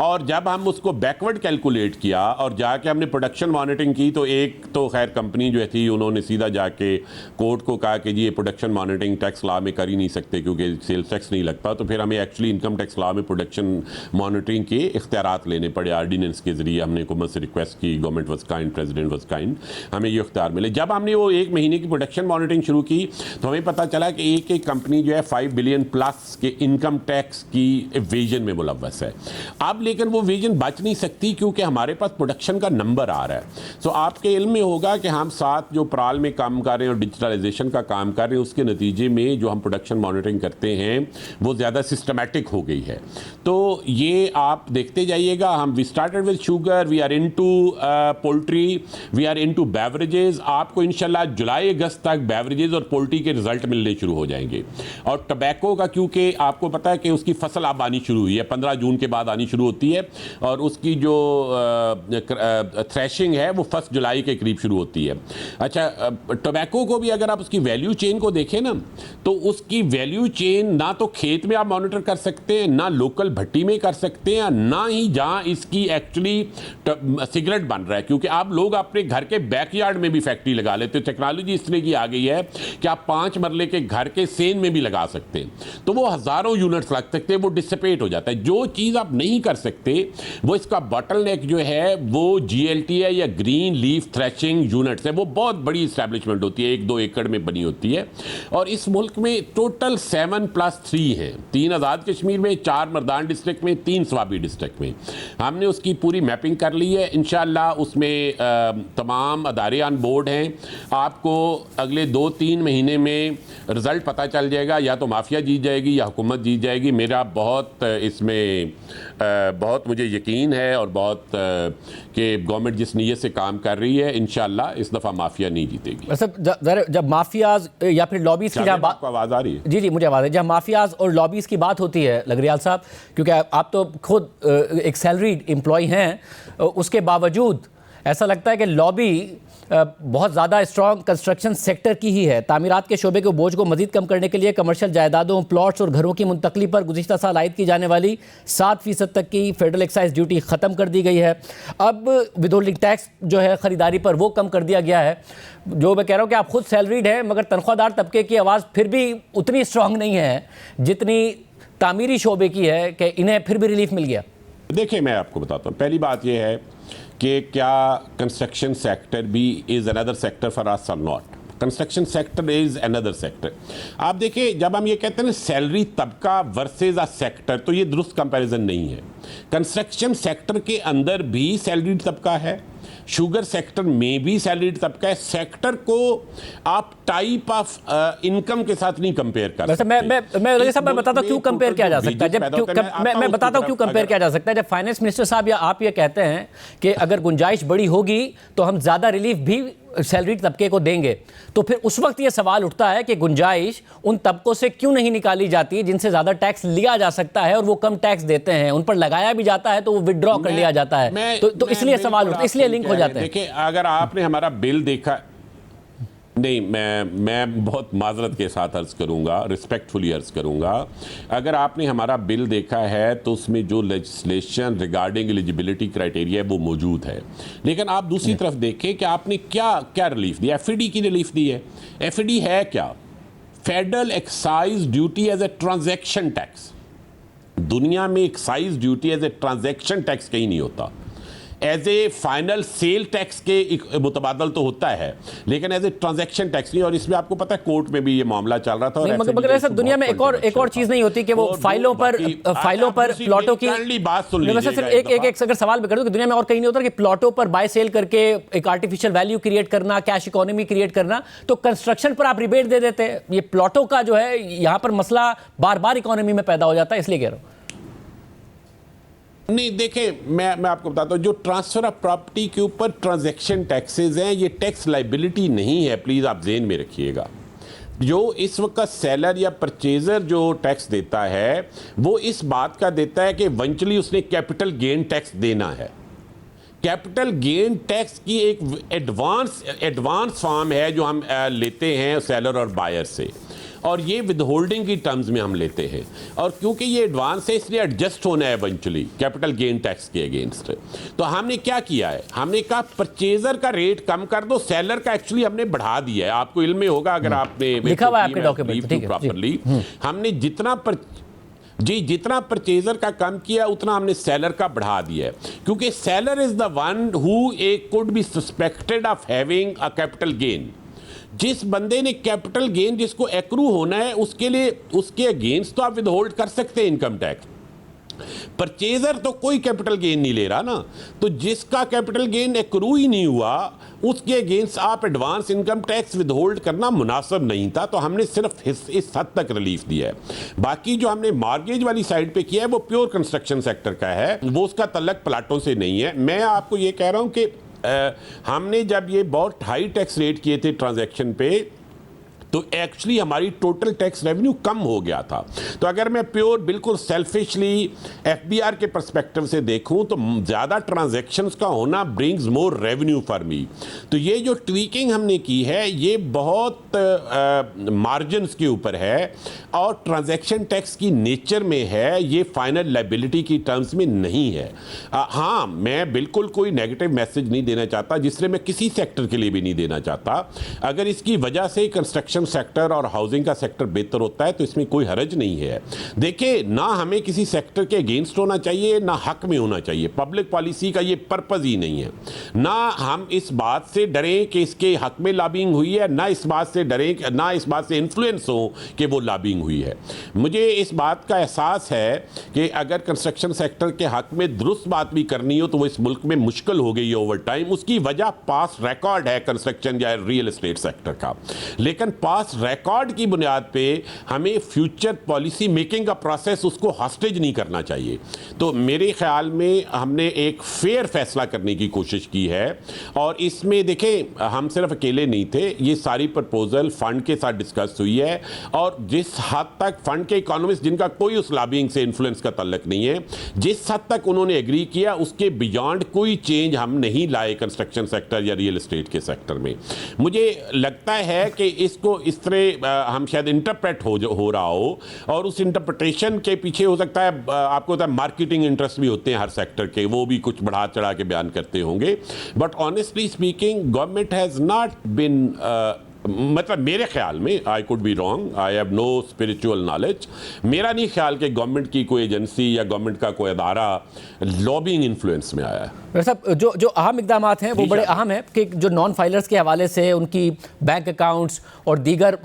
और जब हम उसको बैकवर्ड कैलकुलेट किया और जाके हमने प्रोडक्शन मॉनिटरिंग की, तो एक तो खैर कंपनी जो थी उन्होंने सीधा जाके कोर्ट को कहा कि जी ये प्रोडक्शन मॉनिटरिंग टैक्स लॉ में कर ही नहीं सकते क्योंकि सेल्स टैक्स नहीं लगता। तो फिर हमें एक्चुअली इनकम टैक्स लॉ में प्रोडक्शन मॉनिटरिंग के इख्तियारात लेने पड़े। ऑर्डिनेंस के जरिए हमने हुकूमत से रिक्वेस्ट की, government was kind, president was kind, हमें ये इख्तियार मिले। जब हमने वो 1 महीने की प्रोडक्शन मॉनिटरिंग शुरू की तो हमें पता चला कि एक कंपनी जो है 5 बिलियन प्लस के इनकम टैक्स की एवेजन में मुलव्वस है। अब लेकिन वो एवेजन बच नहीं सकती क्योंकि हमारे पास प्रोडक्शन का नंबर आ रहा है। तो आपके इल्म में होगा कि हम साथ जो प्राल में काम कर रहे हैं और डिजिटलाइजेशन का काम कर रहे हैं, उसके नतीजे में जो हम प्रोडक्शन मॉनिटरिंग करते हैं वो ज़्यादा सिस्टमैटिक हो गई है। तो ये आप देखते जाइएगा। हम we started with sugar, we are into poultry, we are into beverages. आपको इंशाल्लाह जुलाई अगस्त तक बेवरेजेस और पोल्ट्री के रिजल्ट मिलने शुरू हो जाएंगे। और टबैको का क्योंकि आपको पता है कि उसकी फसल अब आनी शुरू हुई है, 15 जून के बाद आनी शुरू होती है, और उसकी जो थ्रेशिंग है वो 1 जुलाई के करीब शुरू होती है। अच्छा, टोबैको को भी अगर आप उसकी वैल्यू चेन को देखें ना, तो उसकी वैल्यू चेन ना तो खेत में आप मॉनिटर कर सकते हैं, ना लोकल भट्टी में कर सकते हैं, ना ही जहां इसकी एक्चुअली सिगरेट बन रहा है, क्योंकि आप लोग अपने घर के बैकयार्ड में भी फैक्ट्री लगा लेते हो। टेक्नोलॉजी इस तरह की आ गई है कि आप 5 मरले के घर के सेन में भी लगा सकते हैं, तो वो हज़ारों यूनिट्स लग सकते हैं, वो डिसिपेट हो जाता है। जो चीज़ आप नहीं कर सकते वो इसका बॉटलनेक जो है वो GLT है या ग्रीन लीफ थ्रेशिंग यूनिट्स है। वो बहुत बड़ी इस्टेब्लिशमेंट होती है, 1-2 एकड़ में बनी होती है। और इस मुल्क में टोटल 7+3 हैं, 3 आज़ाद कश्मीर में, 4 मर्दान डिस्ट्रिक्ट में, 3 स्वाबी डिस्ट्रिक्ट में। हमने उसकी पूरी मैपिंग कर ली है। इंशाल्लाह उसमें तमाम अदारे ऑन बोर्ड हैं। आपको अगले 2-3 महीने में रिजल्ट पता चल जाएगा, या तो माफिया जीत जाएगी या हुकूमत जीत जाएगी। मेरा बहुत इसमें बहुत मुझे यकीन है और बहुत कि गवर्नमेंट जिस नीयत से काम कर रही है, इंशाल्लाह इस दफ़ा माफिया नहीं जीतेगी। जब माफियाज या फिर लॉबीज की जब बात, आवाज़ आ रही है? जी मुझे आवाज़ है, जब माफियाज और लॉबीज की बात होती है लगरियाल साहब, क्योंकि आप तो खुद एक सैलरीड एम्प्लॉय हैं, उसके बावजूद ऐसा लगता है कि लॉबी बहुत ज़्यादा स्ट्रॉन्ग कंस्ट्रक्शन सेक्टर की ही है। तामीरात के शोबे के बोझ को मजीद कम करने के लिए कमर्शियल जायदादों, प्लॉट्स और घरों की मुंतकली पर गुज़िश्ता साल आयद की जाने वाली 7% तक की फेडरल एक्साइज ड्यूटी ख़त्म कर दी गई है। अब विदहोल्डिंग टैक्स जो है ख़रीदारी पर वो कम कर दिया गया है। जो मैं कह रहा हूँ कि आप खुद सैलरीड हैं, मगर तनख्वाहदार तबके की आवाज़ फिर भी उतनी स्ट्रॉन्ग नहीं है जितनी तामीरी शोबे की है कि इन्हें फिर भी रिलीफ मिल गया। देखिए, मैं आपको बताता हूँ, पहली बात यह है कि क्या कंस्ट्रक्शन सेक्टर भी is another sector for us और not? Construction sector is another sector. आप देखिए, जब हम ये कहते हैं ना सैलरी तबका वर्सेज अ सेक्टर, तो ये दुरुस्त कंपैरिजन नहीं है। कंस्ट्रक्शन सेक्टर के अंदर भी सैलरी तबका है, शुगर सेक्टर में भी सैलरी तबका है। सेक्टर को आप टाइप ऑफ इनकम के साथ नहीं कंपेयर कर सकते। मैं बताता हूँ क्यों कंपेयर किया जा सकता है। मैं बताता हूँ क्यों कंपेयर किया जा सकता है। जब फाइनेंस मिनिस्टर साहब या आप ये कहते हैं कि अगर गुंजाइश बड़ी होगी तो हम ज़्यादा रिलीफ भी सैलरी तबके को देंगे, तो फिर उस वक्त ये सवाल उठता है कि गुंजाइश उन तबकों से क्यों नहीं निकाली जाती जिनसे ज़्यादा टैक्स लिया जा सकता है और वो कम टैक्स देते हैं, उन पर लगाया भी जाता है तो वो विड्रॉ कर लिया जाता है। तो इसलिए सवाल उठता है, इसलिए लिंक हो जाते हैं। देखिए, अगर आपने हमारा बिल देखा, नहीं, मैं बहुत माजरत के साथ अर्ज़ करूंगा, रिस्पेक्टफुली अर्ज़ करूंगा, अगर आपने हमारा बिल देखा है तो उसमें जो लेजिस्लेशन रिगार्डिंग एलिजिबिलिटी क्राइटेरिया है वो मौजूद है। लेकिन आप दूसरी तरफ देखें कि आपने क्या क्या रिलीफ दिया। एफईडी की रिलीफ दी है। एफईडी है क्या? Federal excise duty as a transaction tax. दुनिया में excise duty as a transaction tax कहीं नहीं होता। As a final sale tax के मुतबादल तो होता है, लेकिन एज ए ट्रांजैक्शन टैक्स नहीं। और इसमें आपको पता है कोर्ट में भी ये मामला चल रहा था। मगर ऐसा दुनिया में एक और चीज नहीं होती कि वो फाइलों पर प्लॉटों की बात सुन लीजिए। सिर्फ एक अगर सवाल भी कर दूं कि दुनिया में और कहीं नहीं होता कि प्लॉटों पर बाय सेल करके एक आर्टिफिशियल वैल्यू क्रिएट करना, कैश इकोनॉमी क्रिएट करना। तो कंस्ट्रक्शन पर आप रिबेट दे देते हैं। ये प्लॉटों का जो है यहाँ पर मसला बार बार इकोनॉमी में पैदा हो जाता है, इसलिए कह रहा हूँ। नहीं, देखें, मैं आपको बताता हूँ, जो ट्रांसफर ऑफ प्रॉपर्टी के ऊपर ट्रांजैक्शन टैक्सेस हैं, ये टैक्स लाइबिलिटी नहीं है। प्लीज़ आप ज़हन में रखिएगा। जो इस वक्त सेलर या परचेजर जो टैक्स देता है वो इस बात का देता है कि इवेंचुअली उसने कैपिटल गेन टैक्स देना है। कैपिटल गेन टैक्स की एक एडवांस फॉर्म है जो हम लेते हैं सेलर और बायर से, और ये विदहोल्डिंग की टर्म्स में हम लेते हैं। और क्योंकि ये एडवांस है इसलिए एडजस्ट होना है इवेंचुअली कैपिटल गेन टैक्स के अगेंस्ट। तो हमने क्या किया है, हमने कहा परचेजर का रेट कम कर दो, सेलर का एक्चुअली हमने बढ़ा दिया है। आपको इल्म में होगा अगर आपने लिखा हुआ है आपके डॉक्यूमेंट प्रॉपर्ली। हमने जितना परचेजर का कम किया उतना हमने सेलर का बढ़ा दिया है, क्योंकि seller is the one who could be suspected of having a capital gain. जिस बंदे ने कैपिटल गेन जिसको एक्रू होना है उसके लिए उसके अगेंस्ट तो आप विदहोल्ड कर सकते हैं इनकम टैक्स। परचेजर तो कोई कैपिटल गेन नहीं ले रहा ना, तो जिसका कैपिटल गेन एक्रू ही नहीं हुआ उसके अगेंस्ट आप एडवांस इनकम टैक्स विदहोल्ड करना मुनासिब नहीं था। तो हमने सिर्फ इस हद तक रिलीफ दिया है। बाकी जो हमने मॉर्गेज वाली साइड पे किया है वो प्योर कंस्ट्रक्शन सेक्टर का है, वो उसका तल्लक प्लाटों से नहीं है। मैं आपको ये कह रहा हूं कि हमने जब ये बहुत हाई टैक्स रेट किए थे ट्रांजैक्शन पे, तो एक्चुअली हमारी टोटल टैक्स रेवेन्यू कम हो गया था। तो अगर मैं प्योर बिल्कुल सेल्फिशली एफबीआर के पर्सपेक्टिव से देखूं तो ज़्यादा ट्रांजैक्शंस का होना brings more revenue for me. तो ये जो ट्वीकिंग हमने की है ये बहुत मार्जिनस के ऊपर है और ट्रांजैक्शन टैक्स की नेचर में है, ये फाइनल लायबिलिटी की टर्म्स में नहीं है। हाँ, मैं बिल्कुल कोई नेगेटिव मैसेज नहीं देना चाहता, जिससे मैं किसी सेक्टर के लिए भी नहीं देना चाहता। अगर इसकी वजह से कंस्ट्रक्शन सेक्टर और हाउसिंग का सेक्टर बेहतर होता है तो इसमें कोई हर्ज नहीं है। देखिए, ना हमें किसी सेक्टर के अगेंस्ट होना चाहिए ना हक में होना चाहिए। पब्लिक पॉलिसी का ये पर्पस ही नहीं है। ना हम इस बात से डरें कि इसके हक में लॉबिंग हुई है, ना इस बात से डरें, ना इस बात से इन्फ्लुएंस हो कि वो लॉबिंग हुई है। मुझे इस बात का एहसास है कि अगर कंस्ट्रक्शन सेक्टर के हक में दुरुस्त बात भी करनी हो तो वो इस मुल्क में मुश्किल हो गई है ओवर टाइम। उसकी वजह पास रिकॉर्ड है कंस्ट्रक्शन या रियल एस्टेट सेक्टर का। लेकिन पास रिकॉर्ड की बुनियाद पे हमें फ्यूचर पॉलिसी मेकिंग का प्रोसेस उसको हॉस्टेज नहीं करना चाहिए। तो मेरे ख्याल में हमने एक फेयर फैसला करने की कोशिश की है, और इसमें देखें हम सिर्फ अकेले नहीं थे, ये सारी प्रपोजल फंड के साथ डिस्कस हुई है, और जिस हद तक फंड के इकोनॉमिस्ट जिनका कोई उस लॉबिंग से इन्फ्लुएंस का ताल्लुक नहीं है, जिस हद तक उन्होंने एग्री किया उसके बियॉन्ड कोई चेंज हम नहीं लाए कंस्ट्रक्शन सेक्टर या रियल एस्टेट के सेक्टर में। मुझे लगता है कि इसको इस तरह हम शायद इंटरप्रेट हो रहा हो, और उस इंटरप्रिटेशन के पीछे हो सकता है आपको पता है मार्केटिंग इंटरेस्ट भी होते हैं हर सेक्टर के, वो भी कुछ बढ़ा चढ़ा के बयान करते होंगे। But honestly speaking government has not been मतलब मेरे ख्याल में, I could be wrong, I have know spiritual knowledge, मेरा नहीं ख्याल कि गवर्नमेंट की कोई एजेंसी या गवर्नमेंट का कोई अदारा लॉबिंग इन्फ्लुएंस में आया है। साहब जो अहम इकदाम हैं वो बड़े अहम हैं कि जो नॉन फाइलर्स के हवाले से उनकी बैंक अकाउंट्स और दीगर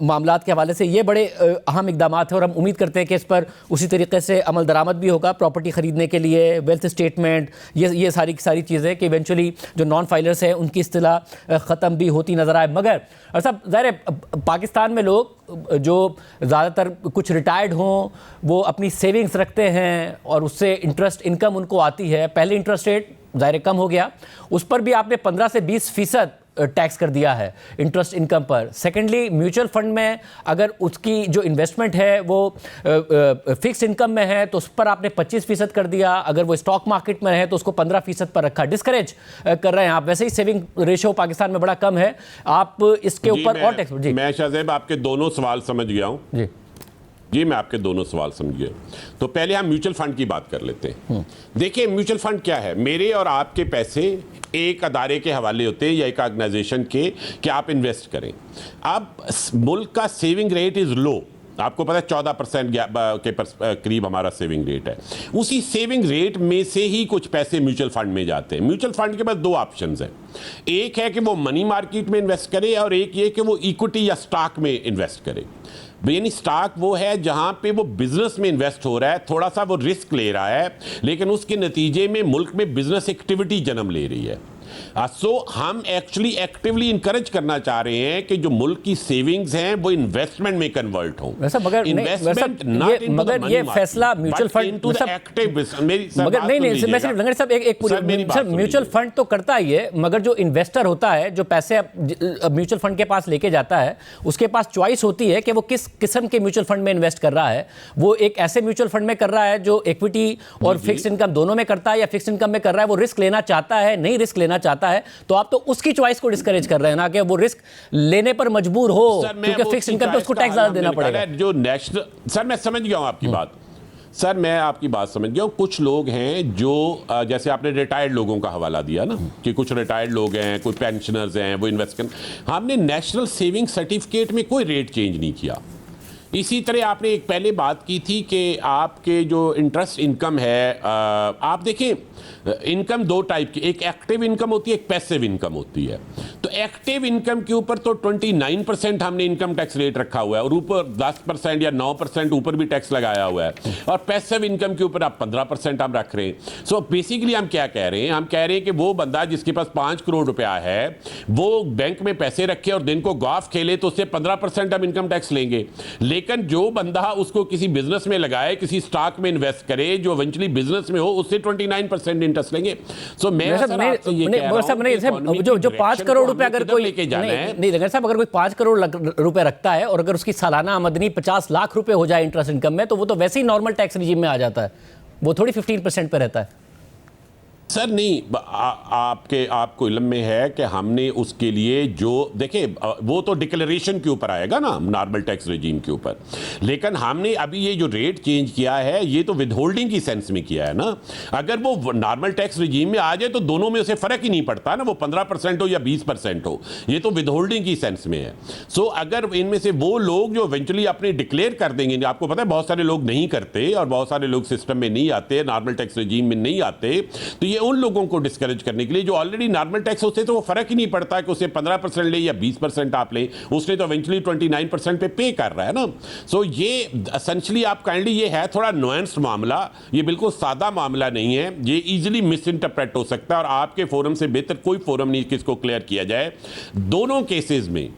मामलात के हवाले से ये बड़े अहम इकदाम हैं, और हम उम्मीद करते हैं कि इस पर उसी तरीके से अमल दरामद भी होगा प्रॉपर्टी ख़रीदने के लिए, वेल्थ स्टेटमेंट, ये सारी चीज़ें कि इवेंचुअली जो नॉन फाइलर्स हैं उनकी इस्तिलाह ख़त्म भी होती नज़र आए। मगर और सब ज़ाहिर है पाकिस्तान में लोग जो ज़्यादातर कुछ रिटायर्ड हों वो अपनी सेविंग्स रखते हैं और उससे इंटरेस्ट इनकम उनको आती है। पहले इंटरेस्ट रेट ज़ाहिर कम हो गया, उस पर भी आपने 15 से 20% टैक्स कर दिया है इंटरेस्ट इनकम पर। सेकेंडली म्यूचुअल फंड में अगर उसकी जो इन्वेस्टमेंट है वो फिक्स इनकम में है तो उस पर आपने 25% कर दिया, अगर वो स्टॉक मार्केट में है तो उसको 15% पर रखा। डिस्करेज कर रहे हैं आप। वैसे ही सेविंग रेशो पाकिस्तान में बड़ा कम है, आप इसके ऊपर और टैक्स। जी मैं शाहजेब आपके दोनों सवाल समझ गया हूँ। जी मैं आपके दोनों सवाल समझ गया। तो पहले हम म्यूचुअल फंड की बात कर लेते हैं। देखिए म्यूचुअल फंड क्या है, मेरे और आपके पैसे एक अदारे के हवाले होते हैं या एक ऑर्गेनाइजेशन के कि आप इन्वेस्ट करें। अब मुल्क का सेविंग रेट इज़ लो, आपको पता है 14% के करीब हमारा सेविंग रेट है। उसी सेविंग रेट में से ही कुछ पैसे म्यूचुअल फंड में जाते हैं। म्यूचुअल फंड के पास दो ऑप्शंस हैं, एक है कि वो मनी मार्केट में इन्वेस्ट करे और एक ये कि वो इक्विटी या स्टॉक में इन्वेस्ट करे। यानी स्टॉक वो है जहां पे वो बिजनेस में इन्वेस्ट हो रहा है, थोड़ा सा वो रिस्क ले रहा है, लेकिन उसके नतीजे में मुल्क में बिजनेस एक्टिविटी जन्म ले रही है। सो हम एक्चुअली एक्टिवली इनकरेज करना चाह रहे हैं कि जो मुल्क की सेविंग्स हैं वो इन्वेस्टमेंट में कन्वर्ट हो। मगर ये फैसला म्यूचुअल फंड मगर नहीं लंगर साहब एक म्यूचुअल फंड तो करता ही है, मगर जो इन्वेस्टर होता है जो पैसे म्यूचुअल फंड के पास लेके जाता है उसके पास चॉइस होती है कि वो किस किस्म के म्यूचुअल फंड में इन्वेस्ट कर रहा है। वो एक ऐसे म्यूचुअल फंड में कर रहा है जो इक्विटी और फिक्स इनकम दोनों में करता है, या फिक्स इनकम में कर रहा है वो रिस्क लेना चाहता है, नहीं रिस्क लेना चाहता है, तो आप तो उसकी चॉइस को डिस्करेज कर रहे हैं ना कि वो रिस्क लेने पर मजबूर हो, क्योंकि फिक्स इनकम पे उसको टैक्स ज्यादा देना पड़ेगा। जो नेशनल सर मैं समझ गया हूं आपकी बात, सर मैं आपकी बात समझ गया हूं। कुछ लोग हैं जो जैसे आपने रिटायर्ड लोगों का हवाला दिया ना कि कुछ रिटायर्ड लोग हैं, कोई पेंशनर्स हैं, वो इन्वेस्ट कर, हमने नेशनल सेविंग सर्टिफिकेट में कोई रेट चेंज नहीं किया। इसी तरह आपने एक पहले बात की थी कि आपके जो इंटरेस्ट इनकम है, आप देखें इनकम दो टाइप की, एक एक्टिव इनकम होती है, एक पैसिव इनकम होती है। तो एक्टिव इनकम के ऊपर तो 29% हमने इनकम टैक्स रेट रखा हुआ है और ऊपर 10% या 9% ऊपर भी टैक्स लगाया हुआ है, और पैसिव इनकम के ऊपर आप 15% हम रख रहे हैं। सो बेसिकली हम क्या कह रहे हैं, हम कह रहे हैं कि वो बंदा जिसके पास 5 करोड़ रुपया है वो बैंक में पैसे रखे और दिन को गॉल्फ खेले तो उससे 15% हम इनकम टैक्स लेंगे। लेकिन जो बंदा उसको किसी बिजनेस में लगाए, किसी स्टॉक में इन्वेस्ट करे जो इवेंचुअली बिजनेस में हो, उससे 29% इंटरेस्ट लेंगे। सो मैं जो 5 करोड़ रुपए अगर कोई नहीं रंगर साहब, अगर कोई 5 करोड़ रुपए रखता है और अगर उसकी सालाना आमदनी 50 लाख रुपए हो जाए इंटरेस्ट इनकम में, तो वो तो वैसे ही नॉर्मल टैक्स रिजीम में आ जाता है, वो थोड़ी 15% पे रहता है। सर नहीं, आपको इल्म में है कि हमने उसके लिए जो देखिए वो तो डिक्लेरेशन के ऊपर आएगा ना, नॉर्मल टैक्स रेजीम के ऊपर, लेकिन हमने अभी ये जो रेट चेंज किया है ये तो विद होल्डिंग की सेंस में किया है ना। अगर वो नॉर्मल टैक्स रेजीम में आ जाए तो दोनों में उसे फर्क ही नहीं पड़ता ना, वो 15% हो या 20% हो, ये तो विद होल्डिंग की सेंस में है। सो अगर इनमें से वो लोग जो इवेंचुअली अपने डिक्लेयर कर देंगे, आपको पता है बहुत सारे लोग नहीं करते और बहुत सारे लोग सिस्टम में नहीं आते, नॉर्मल टैक्स रेजीम में नहीं आते, तो ये उन लोगों को डिस्करेज करने के लिए जो ऑलरेडी नॉर्मल टैक्स होते तो वो फर्क ही नहीं पड़ता कि उसे 15% ले या 20% आप ले, उसने तो इवेंचुअली 29% पे कर रहा है ना। सो ये एसेंशियली आप काइंडली, ये है थोड़ा नुआंस्ड मामला, ये बिल्कुल सादा मामला नहीं है, ये इजीली मिस इंटरप्रेट हो सकता है और आपके फोरम से बेहतर कोई फोरम नहीं कि इसको क्लियर किया जाए। दोनों केसेस में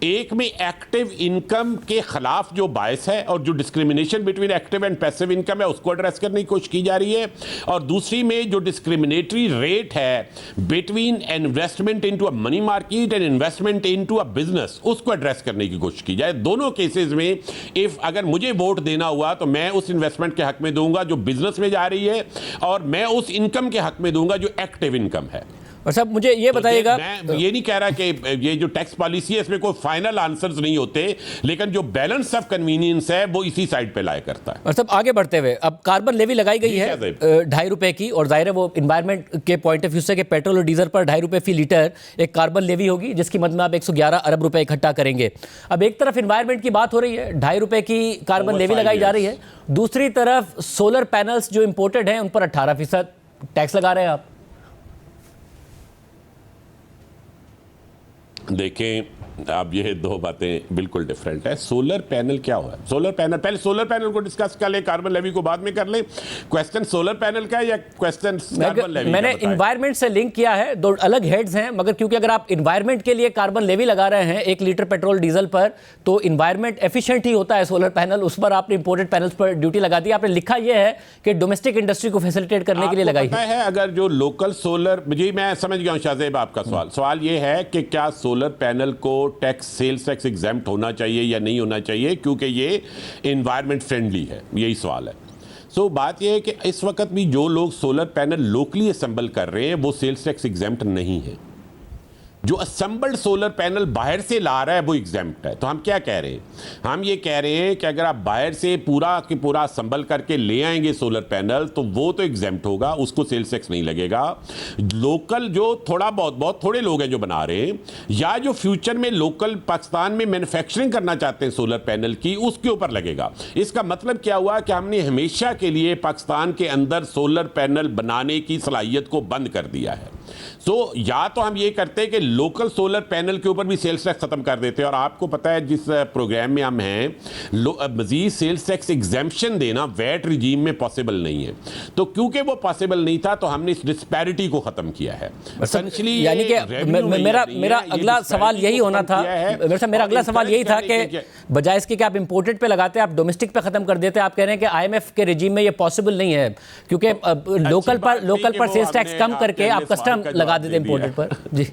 एक में एक्टिव इनकम के खिलाफ जो बायस है और जो discrimination between active and passive income है उसको एड्रेस करने की कोशिश की जा रही है, और दूसरी में जो डिस्क्रिमिनेटरी रेट है between investment into a money market and investment into a business उसको एड्रेस करने की कोशिश की जाए। दोनों केसेस में इफ अगर मुझे वोट देना हुआ तो मैं उस इन्वेस्टमेंट के हक में दूंगा जो बिजनेस में जा रही है, और मैं उस इनकम के हक में दूंगा जो एक्टिव इनकम है। और साहब मुझे ये बताइएगा, मैं ये नहीं कह रहा कि ये जो टैक्स पॉलिसी है इसमें कोई फाइनल आंसर्स नहीं होते, लेकिन जो बैलेंस ऑफ कन्वीनियंस है वो इसी साइड पे लाया करता है। और साहब आगे बढ़ते हुए अब कार्बन लेवी लगाई गई है 2.5 रुपए की, और जाहिर है वो इन्वायरमेंट के पॉइंट ऑफ व्यू से कि पेट्रोल और डीजल पर 2.5 रुपए फी लीटर एक कार्बन लेवी होगी, जिसकी मद में आप 111 अरब रुपए इकट्ठा करेंगे। अब एक तरफ इन्वायरमेंट की बात हो रही है, 2.5 रुपए की कार्बन लेवी लगाई जा रही है, दूसरी तरफ सोलर पैनल्स जो इंपोर्टेड हैं उन पर 18% टैक्स लगा रहे हैं आप। देखें, अब ये दो बातें बिल्कुल डिफरेंट है। सोलर पैनल क्या हुआ? सोलर पैनल, पहले सोलर पैनल को डिस्कस कर ले, कार्बन लेवी को बाद में कर ले। क्वेश्चन सोलर पैनल का है या क्वेश्चन कार्बन लेवी? मैंने इन्वायरमेंट से लिंक किया है, दो अलग हेड्स हैं, मगर क्योंकि अगर आप इन्वायरमेंट के लिए कार्बन लेवी लगा रहे हैं 1 लीटर पेट्रोल डीजल पर, तो इन्वायरमेंट एफिशिएंट ही होता है सोलर पैनल, उस पर आपने इंपोर्टेड पैनल्स पर ड्यूटी लगा दी। आपने लिखा यह है कि डोमेस्टिक इंडस्ट्री को फैसिलिटेट करने के लिए लगाई है। अगर जो लोकल सोलर, जी मैं समझ गया हूं शाहजेब आपका सवाल ये है कि क्या सोलर पैनल को टैक्स, सेल्स टैक्स एग्जेम्प्ट होना चाहिए या नहीं होना चाहिए, क्योंकि ये एनवायरनमेंट फ्रेंडली है, यही सवाल है। सो बात यह है कि इस वक्त भी जो लोग सोलर पैनल लोकली असेंबल कर रहे हैं वो सेल्स टैक्स एग्जेम्प्ट नहीं है। जो असेंबल्ड सोलर पैनल बाहर से ला रहा है वो एग्जेम्प्ट है। तो हम क्या कह रहे हैं? हम ये कह रहे हैं कि अगर आप बाहर से पूरा के पूरा असेंबल करके ले आएंगे सोलर पैनल तो वो तो एग्जेम्प्ट होगा, उसको सेल्स टैक्स नहीं लगेगा। लोकल जो बहुत थोड़े लोग हैं जो बना रहे हैं, या जो फ्यूचर में लोकल पाकिस्तान में मैन्युफैक्चरिंग करना चाहते हैं सोलर पैनल की, उसके ऊपर लगेगा। इसका मतलब क्या हुआ कि हमने हमेशा के लिए पाकिस्तान के अंदर सोलर पैनल बनाने की सलाहियत को बंद कर दिया है। तो या तो हम ये करते हैं कि लोकल सोलर पैनल के ऊपर भी सेल्स टैक्स खत्म कर देते हैं, और आपको पता है जिस प्रोग्राम में हम हैं, मजीद सेल्स टैक्स एग्जेम्पशन देना वैट रिजीम में पॉसिबल नहीं है। तो क्योंकि वो पॉसिबल नहीं था तो हमने इस डिस्पैरिटी को खत्म किया है। एसेंशियली यानी कि मेरा अगला सवाल यही होना था, मेरा अगला सवाल यही था कि बजाय इसके कि आप इंपोर्टेड पे लगाते आप डोमेस्टिक पे खत्म कर देते। आप कह रहे हैं कि IMF के रिजीम में ये पॉसिबल नहीं है, क्योंकि लोकल पर सेल्स टैक्स कम करके आप कस्टम लगा देते इंपोर्टेड पर। जी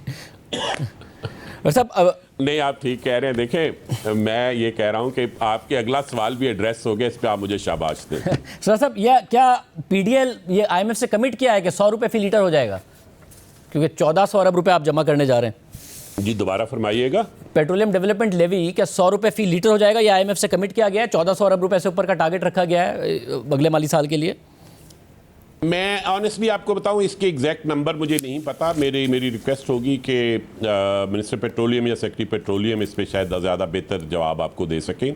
सब नहीं, आप ठीक कह रहे हैं। देखें, मैं ये कह रहा हूं कि आपके अगला सवाल भी एड्रेस हो गया, इस पे आप मुझे शाबाश दें। सर साहब, यह क्या PDL ये IMF से कमिट किया है कि 100 रुपए फी लीटर हो जाएगा, क्योंकि 1400 अरब रुपए आप जमा करने जा रहे हैं? जी दोबारा फरमाइएगा। पेट्रोलियम डेवलपमेंट लेवी क्या 100 रुपए फी लीटर हो जाएगा? या IMF से कमिट किया गया है, 1400 अरब रुपए से ऊपर का टारगेट रखा गया है अगले माली साल के लिए? मैं ऑनेस्टली आपको बताऊं, इसके एग्जैक्ट नंबर मुझे नहीं पता। मेरी रिक्वेस्ट होगी कि मिनिस्टर पेट्रोलियम या सेक्रेटरी पेट्रोलियम इस पे शायद ज़्यादा बेहतर जवाब आपको दे सकें।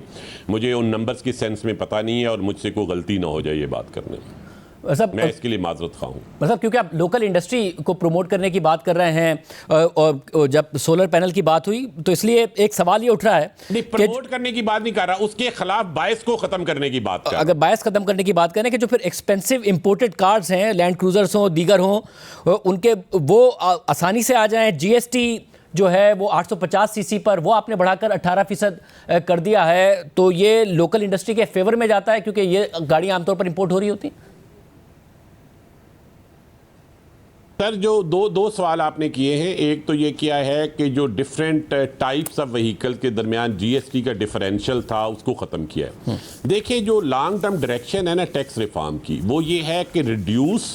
मुझे उन नंबर्स की सेंस में पता नहीं है और मुझसे कोई गलती ना हो जाए ये बात करने में। मैं इसके लिए माजरत खा हूं। मतलब क्योंकि आप लोकल इंडस्ट्री को प्रमोट करने की बात कर रहे हैं, और जब सोलर पैनल की बात हुई तो इसलिए एक सवाल ये उठ रहा है, नहीं प्रमोट करने की बात नहीं कर रहा, उसके खिलाफ बायस को खत्म करने की बात कर रहा। अगर बायस खत्म करने की बात करें कि जो फिर एक्सपेंसिव इंपोर्टेड कार्स हैं, लैंड क्रूजर्स हों, दीगर हों, उनके वो आसानी से आ जाएं। GST जो है वो 850 सीसी पर वो आपने बढ़ाकर 18% कर दिया है, तो ये लोकल इंडस्ट्री के फेवर में जाता है, क्योंकि ये गाड़ियाँ आमतौर पर इंपोर्ट हो रही होती। सर, जो दो सवाल आपने किए हैं, एक तो ये किया है कि जो डिफरेंट टाइप्स ऑफ व्हीकल के दरमियान GST का डिफरेंशियल था उसको ख़त्म किया है। देखिए, जो लॉन्ग टर्म डायरेक्शन है ना टैक्स रिफॉर्म की, वो ये है कि reduce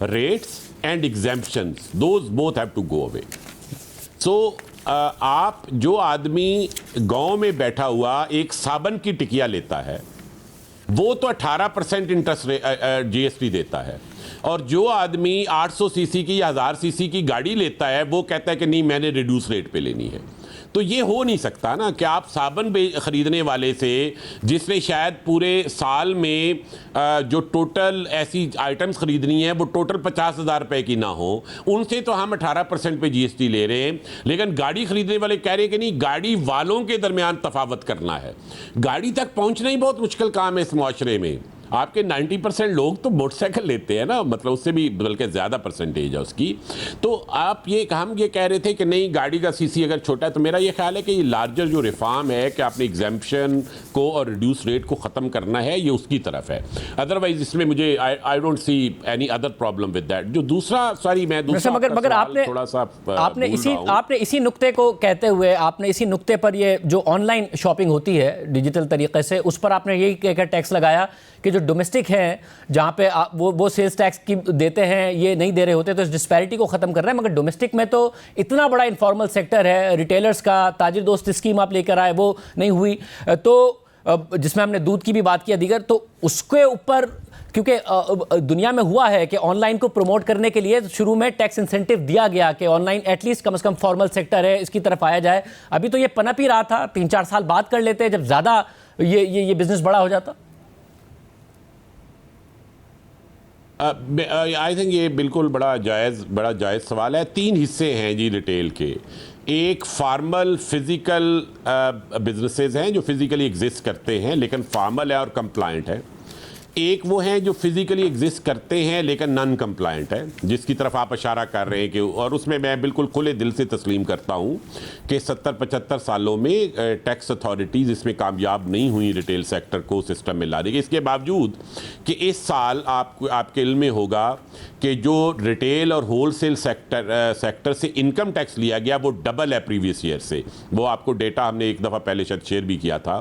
rates and exemptions, those both have to go away. So आप जो आदमी गांव में बैठा हुआ एक साबन की टिकिया लेता है वो तो 18% इंटरेस्ट GST देता है, और जो आदमी 800 सीसी की या 1000 सीसी की गाड़ी लेता है वो कहता है कि नहीं मैंने रिड्यूस रेट पे लेनी है। तो ये हो नहीं सकता ना कि आप साबन ख़रीदने वाले से, जिसने शायद पूरे साल में जो टोटल ऐसी आइटम्स ख़रीदनी है वो टोटल 50,000 रुपये की ना हो, उनसे तो हम 18% पे GST ले रहे हैं, लेकिन गाड़ी ख़रीदने वाले कह रहे हैं कि नहीं, गाड़ी वालों के दरमियान तफावत करना है। गाड़ी तक पहुँचना ही बहुत मुश्किल काम है इस मुआशरे में। आपके 90% लोग तो मोटरसाइकिल लेते हैं ना, मतलब उससे भी बल्कि ज़्यादा परसेंटेज है उसकी। तो आप हम ये कह रहे थे कि नहीं गाड़ी का सीसी अगर छोटा है, तो मेरा ये ख्याल है कि ये लार्जर जो रिफॉर्म है कि आपने एग्जाम्पशन को और रिड्यूस रेट को ख़त्म करना है, ये उसकी तरफ है। अदरवाइज इसमें मुझे I don't see any other problem with that. जो दूसरा मगर आपने इसी नुक्ते को कहते हुए, आपने इसी नुक्ते पर ये जो ऑनलाइन शॉपिंग होती है डिजिटल तरीके से, उस पर आपने यही कहकर टैक्स लगाया कि जो डोमेस्टिक हैं जहाँ पे वो सेल्स टैक्स की देते हैं, ये नहीं दे रहे होते, तो इस डिस्पैरिटी को ख़त्म कर रहे हैं। मगर डोमेस्टिक में तो इतना बड़ा इनफॉर्मल सेक्टर है, रिटेलर्स का ताजिर दोस्त स्कीम आप लेकर आए, वो नहीं हुई, तो जिसमें हमने दूध की भी बात किया दीगर, तो उसके ऊपर क्योंकि दुनिया में हुआ है कि ऑनलाइन को प्रमोट करने के लिए शुरू में टैक्स इंसेंटिव दिया गया कि ऑनलाइन एटलीस्ट कम से कम फॉर्मल सेक्टर है, इसकी तरफ आया जाए। अभी तो ये पनप ही रहा था, 3-4 साल बाद कर लेते जब ज़्यादा ये बिजनेस बड़ा हो जाता। आई थिंक ये बिल्कुल बड़ा जायज़ सवाल है। 3 हिस्से हैं जी रिटेल के। एक फार्मल फिजिकल बिजनेसेस हैं जो फिजिकली एग्जिस्ट करते हैं लेकिन फार्मल है और कंप्लायंट है। एक वो हैं जो फिजिकली एग्जिस्ट करते हैं लेकिन नॉन कंप्लायंट है, जिसकी तरफ आप इशारा कर रहे हैं कि, और उसमें मैं बिल्कुल खुले दिल से तस्लीम करता हूं कि 70-75 सालों में टैक्स अथॉरिटीज़ इसमें कामयाब नहीं हुई रिटेल सेक्टर को सिस्टम में लाने के। इसके बावजूद कि इस साल आपके इल्म में होगा कि जो रिटेल और होलसेल सेक्टर से इनकम टैक्स लिया गया वो डबल है प्रीवियस ईयर से। वो आपको डेटा हमने एक दफ़ा पहले शायद शेयर भी किया था।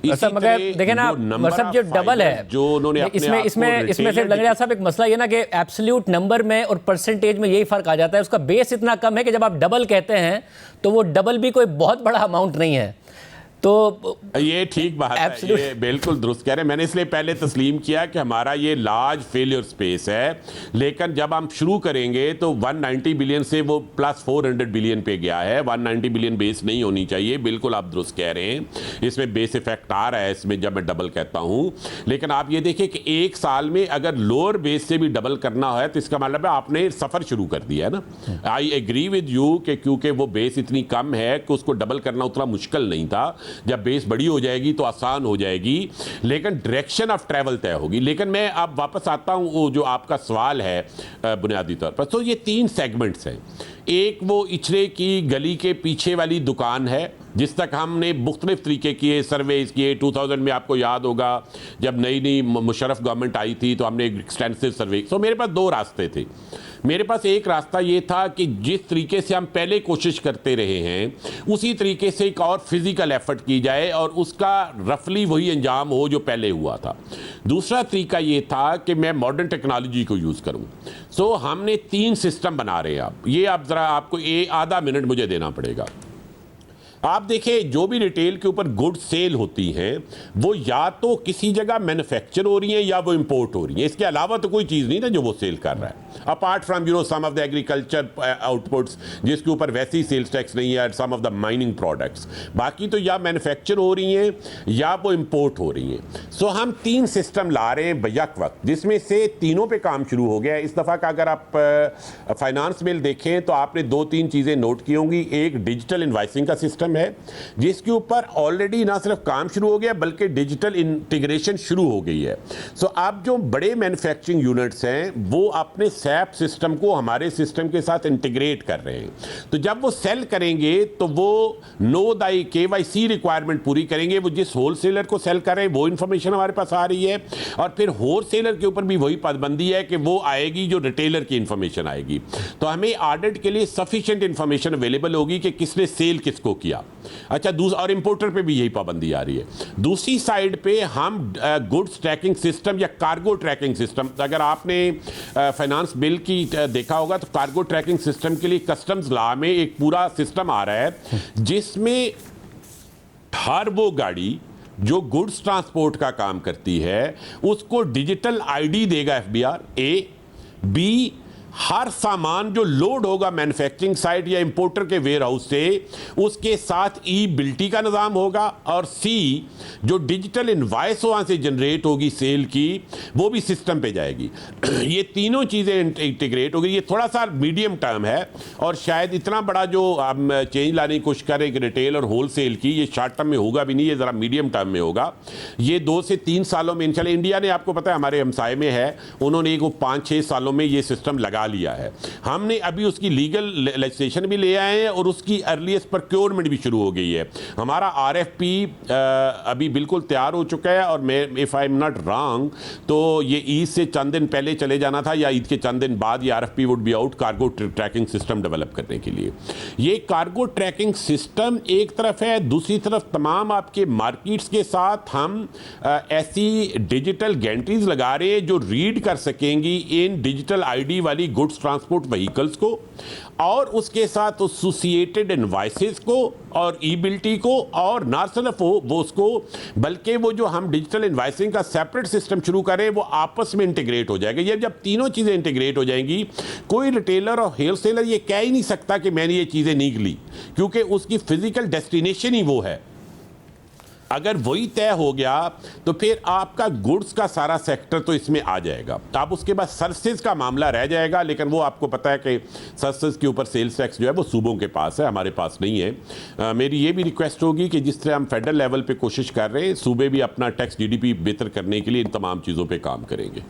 मगर देखें ना सब जो डबल है, जो उन्होंने इसमें सिर्फ लंगड़िया साहब एक मसला ये ना कि एब्सोल्यूट नंबर में और परसेंटेज में यही फर्क आ जाता है। उसका बेस इतना कम है कि जब आप डबल कहते हैं तो वो डबल भी कोई बहुत बड़ा अमाउंट नहीं है। तो ये ठीक बात है, ये बिल्कुल दुरुस्त कह रहे हैं। मैंने इसलिए पहले तस्लीम किया कि हमारा ये लार्ज फेलियर स्पेस है, लेकिन जब हम शुरू करेंगे तो 190 बिलियन से वो प्लस 400 बिलियन पे गया है। 190 बिलियन बेस नहीं होनी चाहिए, बिल्कुल आप दुरुस्त कह रहे हैं। इसमें बेस इफेक्ट आ रहा है इसमें जब मैं डबल कहता हूँ। लेकिन आप ये देखिए कि एक साल में अगर लोअर बेस से भी डबल करना है तो इसका मतलब है आपने सफ़र शुरू कर दिया है ना। आई एग्री विद यू कि क्योंकि वो बेस इतनी कम है कि उसको डबल करना उतना मुश्किल नहीं था। जब बेस बड़ी हो जाएगी तो आसान हो जाएगी, लेकिन डायरेक्शन ऑफ ट्रैवल तय होगी। लेकिन मैं अब वापस आता हूं वो जो आपका सवाल है बुनियादी तौर पर। तो ये 3 सेगमेंट्स हैं। एक वो इचरे की गली के पीछे वाली दुकान है जिस तक हमने मुख्तलिफ तरीके किए, सर्वेज किए। 2000 में आपको याद होगा जब नई मुशर्रफ गवर्नमेंट आई थी तो हमने एक एक्सटेंसिव सर्वे। तो मेरे पास 2 रास्ते थे। मेरे पास एक रास्ता ये था कि जिस तरीके से हम पहले कोशिश करते रहे हैं उसी तरीके से एक और फिजिकल एफर्ट की जाए और उसका रफली वही अंजाम हो जो पहले हुआ था। दूसरा तरीका ये था कि मैं मॉडर्न टेक्नोलॉजी को यूज़ करूं। सो हमने 3 सिस्टम बना रहे हैं। आप ये आप ज़रा आपको आधा मिनट मुझे देना पड़ेगा। आप देखें जो भी रिटेल के ऊपर गुड्स सेल होती हैं वो या तो किसी जगह मैन्युफैक्चर हो रही हैं या वो इंपोर्ट हो रही हैं। इसके अलावा तो कोई चीज़ नहीं ना जो वो सेल कर रहा है, apart from some of the agriculture outputs जिसके ऊपर वैसे ही सेल्स टैक्स नहीं है, some of the mining products. बाकी तो या मैन्युफैक्चर हो रही हैं या वो इंपोर्ट हो रही हैं। सो हम 3 सिस्टम ला रहे हैं बैक वक्त, जिसमें से तीनों पे काम शुरू हो गया है। इस दफ़ा का अगर आप फाइनेंस बिल देखें तो आपने 2-3 चीज़ें नोट की होंगी। एक डिजिटल इनवाइसिंग का सिस्टम है जिसके ऊपर ऑलरेडी ना सिर्फ काम शुरू हो गया बल्कि डिजिटल इंटीग्रेशन शुरू हो गई है। सो अब जो बड़े मैन्युफैक्चरिंग यूनिट्स हैं वो अपने सैप सिस्टम को हमारे सिस्टम के साथ इंटीग्रेट कर रहे हैं। तो जब वो सेल करेंगे तो वो नो दाई KYC रिक्वायरमेंट पूरी करेंगे। वो जिस होलसेलर को सेल कर रहे हैं वो इंफॉर्मेशन हमारे पास आ रही है और फिर होलसेलर के ऊपर भी वही पाबंदी है कि वो आएगी जो रिटेलर की इंफॉर्मेशन आएगी। तो हमें ऑडिट के लिए सफिशिएंट इंफॉर्मेशन अवेलेबल होगी कि किसने सेल किसको किया। अच्छा, और इंपोर्टर पे भी यही पाबंदी आ रही है। दूसरी साइड पे हम गुड्स ट्रैकिंग सिस्टम या कार्गो ट्रैकिंग सिस्टम, अगर आपने फाइनेंस बिल की देखा होगा तो कार्गो ट्रैकिंग सिस्टम के लिए कस्टम्स लॉ में एक पूरा सिस्टम आ रहा है जिसमें हर वो गाड़ी जो गुड्स ट्रांसपोर्ट का काम करती है उसको डिजिटल ID देगा FBR। A, B हर सामान जो लोड होगा मैन्युफैक्चरिंग साइट या इंपोर्टर के वेयर हाउस से, उसके साथ ई बिल्टी का निज़ाम होगा, और सी जो डिजिटल इनवाइस वहाँ से जनरेट होगी सेल की, वो भी सिस्टम पे जाएगी। ये तीनों चीज़ें इंटीग्रेट होगी। ये थोड़ा सा मीडियम टर्म है, और शायद इतना बड़ा जो हम चेंज लाने की कोशिश करें रिटेल और होल सेल की, ये शॉर्ट टर्म में होगा भी नहीं, ये ज़रा मीडियम टर्म में होगा। ये 2 से 3 सालों में इंशाल्लाह, इंडिया ने आपको पता है हमारे हमसाए में है, उन्होंने एक 5-6 सालों में ये सिस्टम लगा लिया है। हमने अभी उसकी लीगल लेजिस्लेशन भी ले आए हैं और उसकी अर्लीस्ट प्रोक्योरमेंट भी शुरू हो गई है। हमारा आरएफपी अभी बिल्कुल तैयार हो चुका है, और मैं if I am not wrong तो ये ईद से चंद दिन पहले चले जाना था, या ईद के चंद दिन बाद ये RFP would be out cargo tracking system develop करने के लिए। ये कार्गो ट्रैकिंग सिस्टम एक तरफ है, दूसरी तरफ तमाम आपके मार्केट्स के साथ हम ऐसी डिजिटल गैंट्रीज लगा रहे हैं जो रीड कर सकेंगी इन डिजिटल आईडी वाली गुड्स ट्रांसपोर्ट व्हीकल्स को, और उसके साथ एसोसिएटेड इनवाइसेस को और ई बिल्टी को, और ना सिर्फ वो उसको, बल्कि वो जो हम डिजिटल इनवाइसिंग का सेपरेट सिस्टम शुरू करें वो आपस में इंटीग्रेट हो जाएगा। ये जब तीनों चीज़ें इंटीग्रेट हो जाएंगी, कोई रिटेलर और होलसेलर ये कह ही नहीं सकता कि मैंने ये चीज़ें नहीं ली, क्योंकि उसकी फिजिकल डेस्टिनेशन ही वो है। अगर वही तय हो गया तो फिर आपका गुड्स का सारा सेक्टर तो इसमें आ जाएगा। आप उसके बाद सर्विसेज का मामला रह जाएगा, लेकिन वो आपको पता है कि सर्विसेज के ऊपर सेल्स टैक्स जो है वो सूबों के पास है, हमारे पास नहीं है। मेरी ये भी रिक्वेस्ट होगी कि जिस तरह हम फेडरल लेवल पे कोशिश कर रहे हैं, सूबे भी अपना टैक्स जीडीपी बेहतर करने के लिए इन तमाम चीज़ों पे काम करेंगे।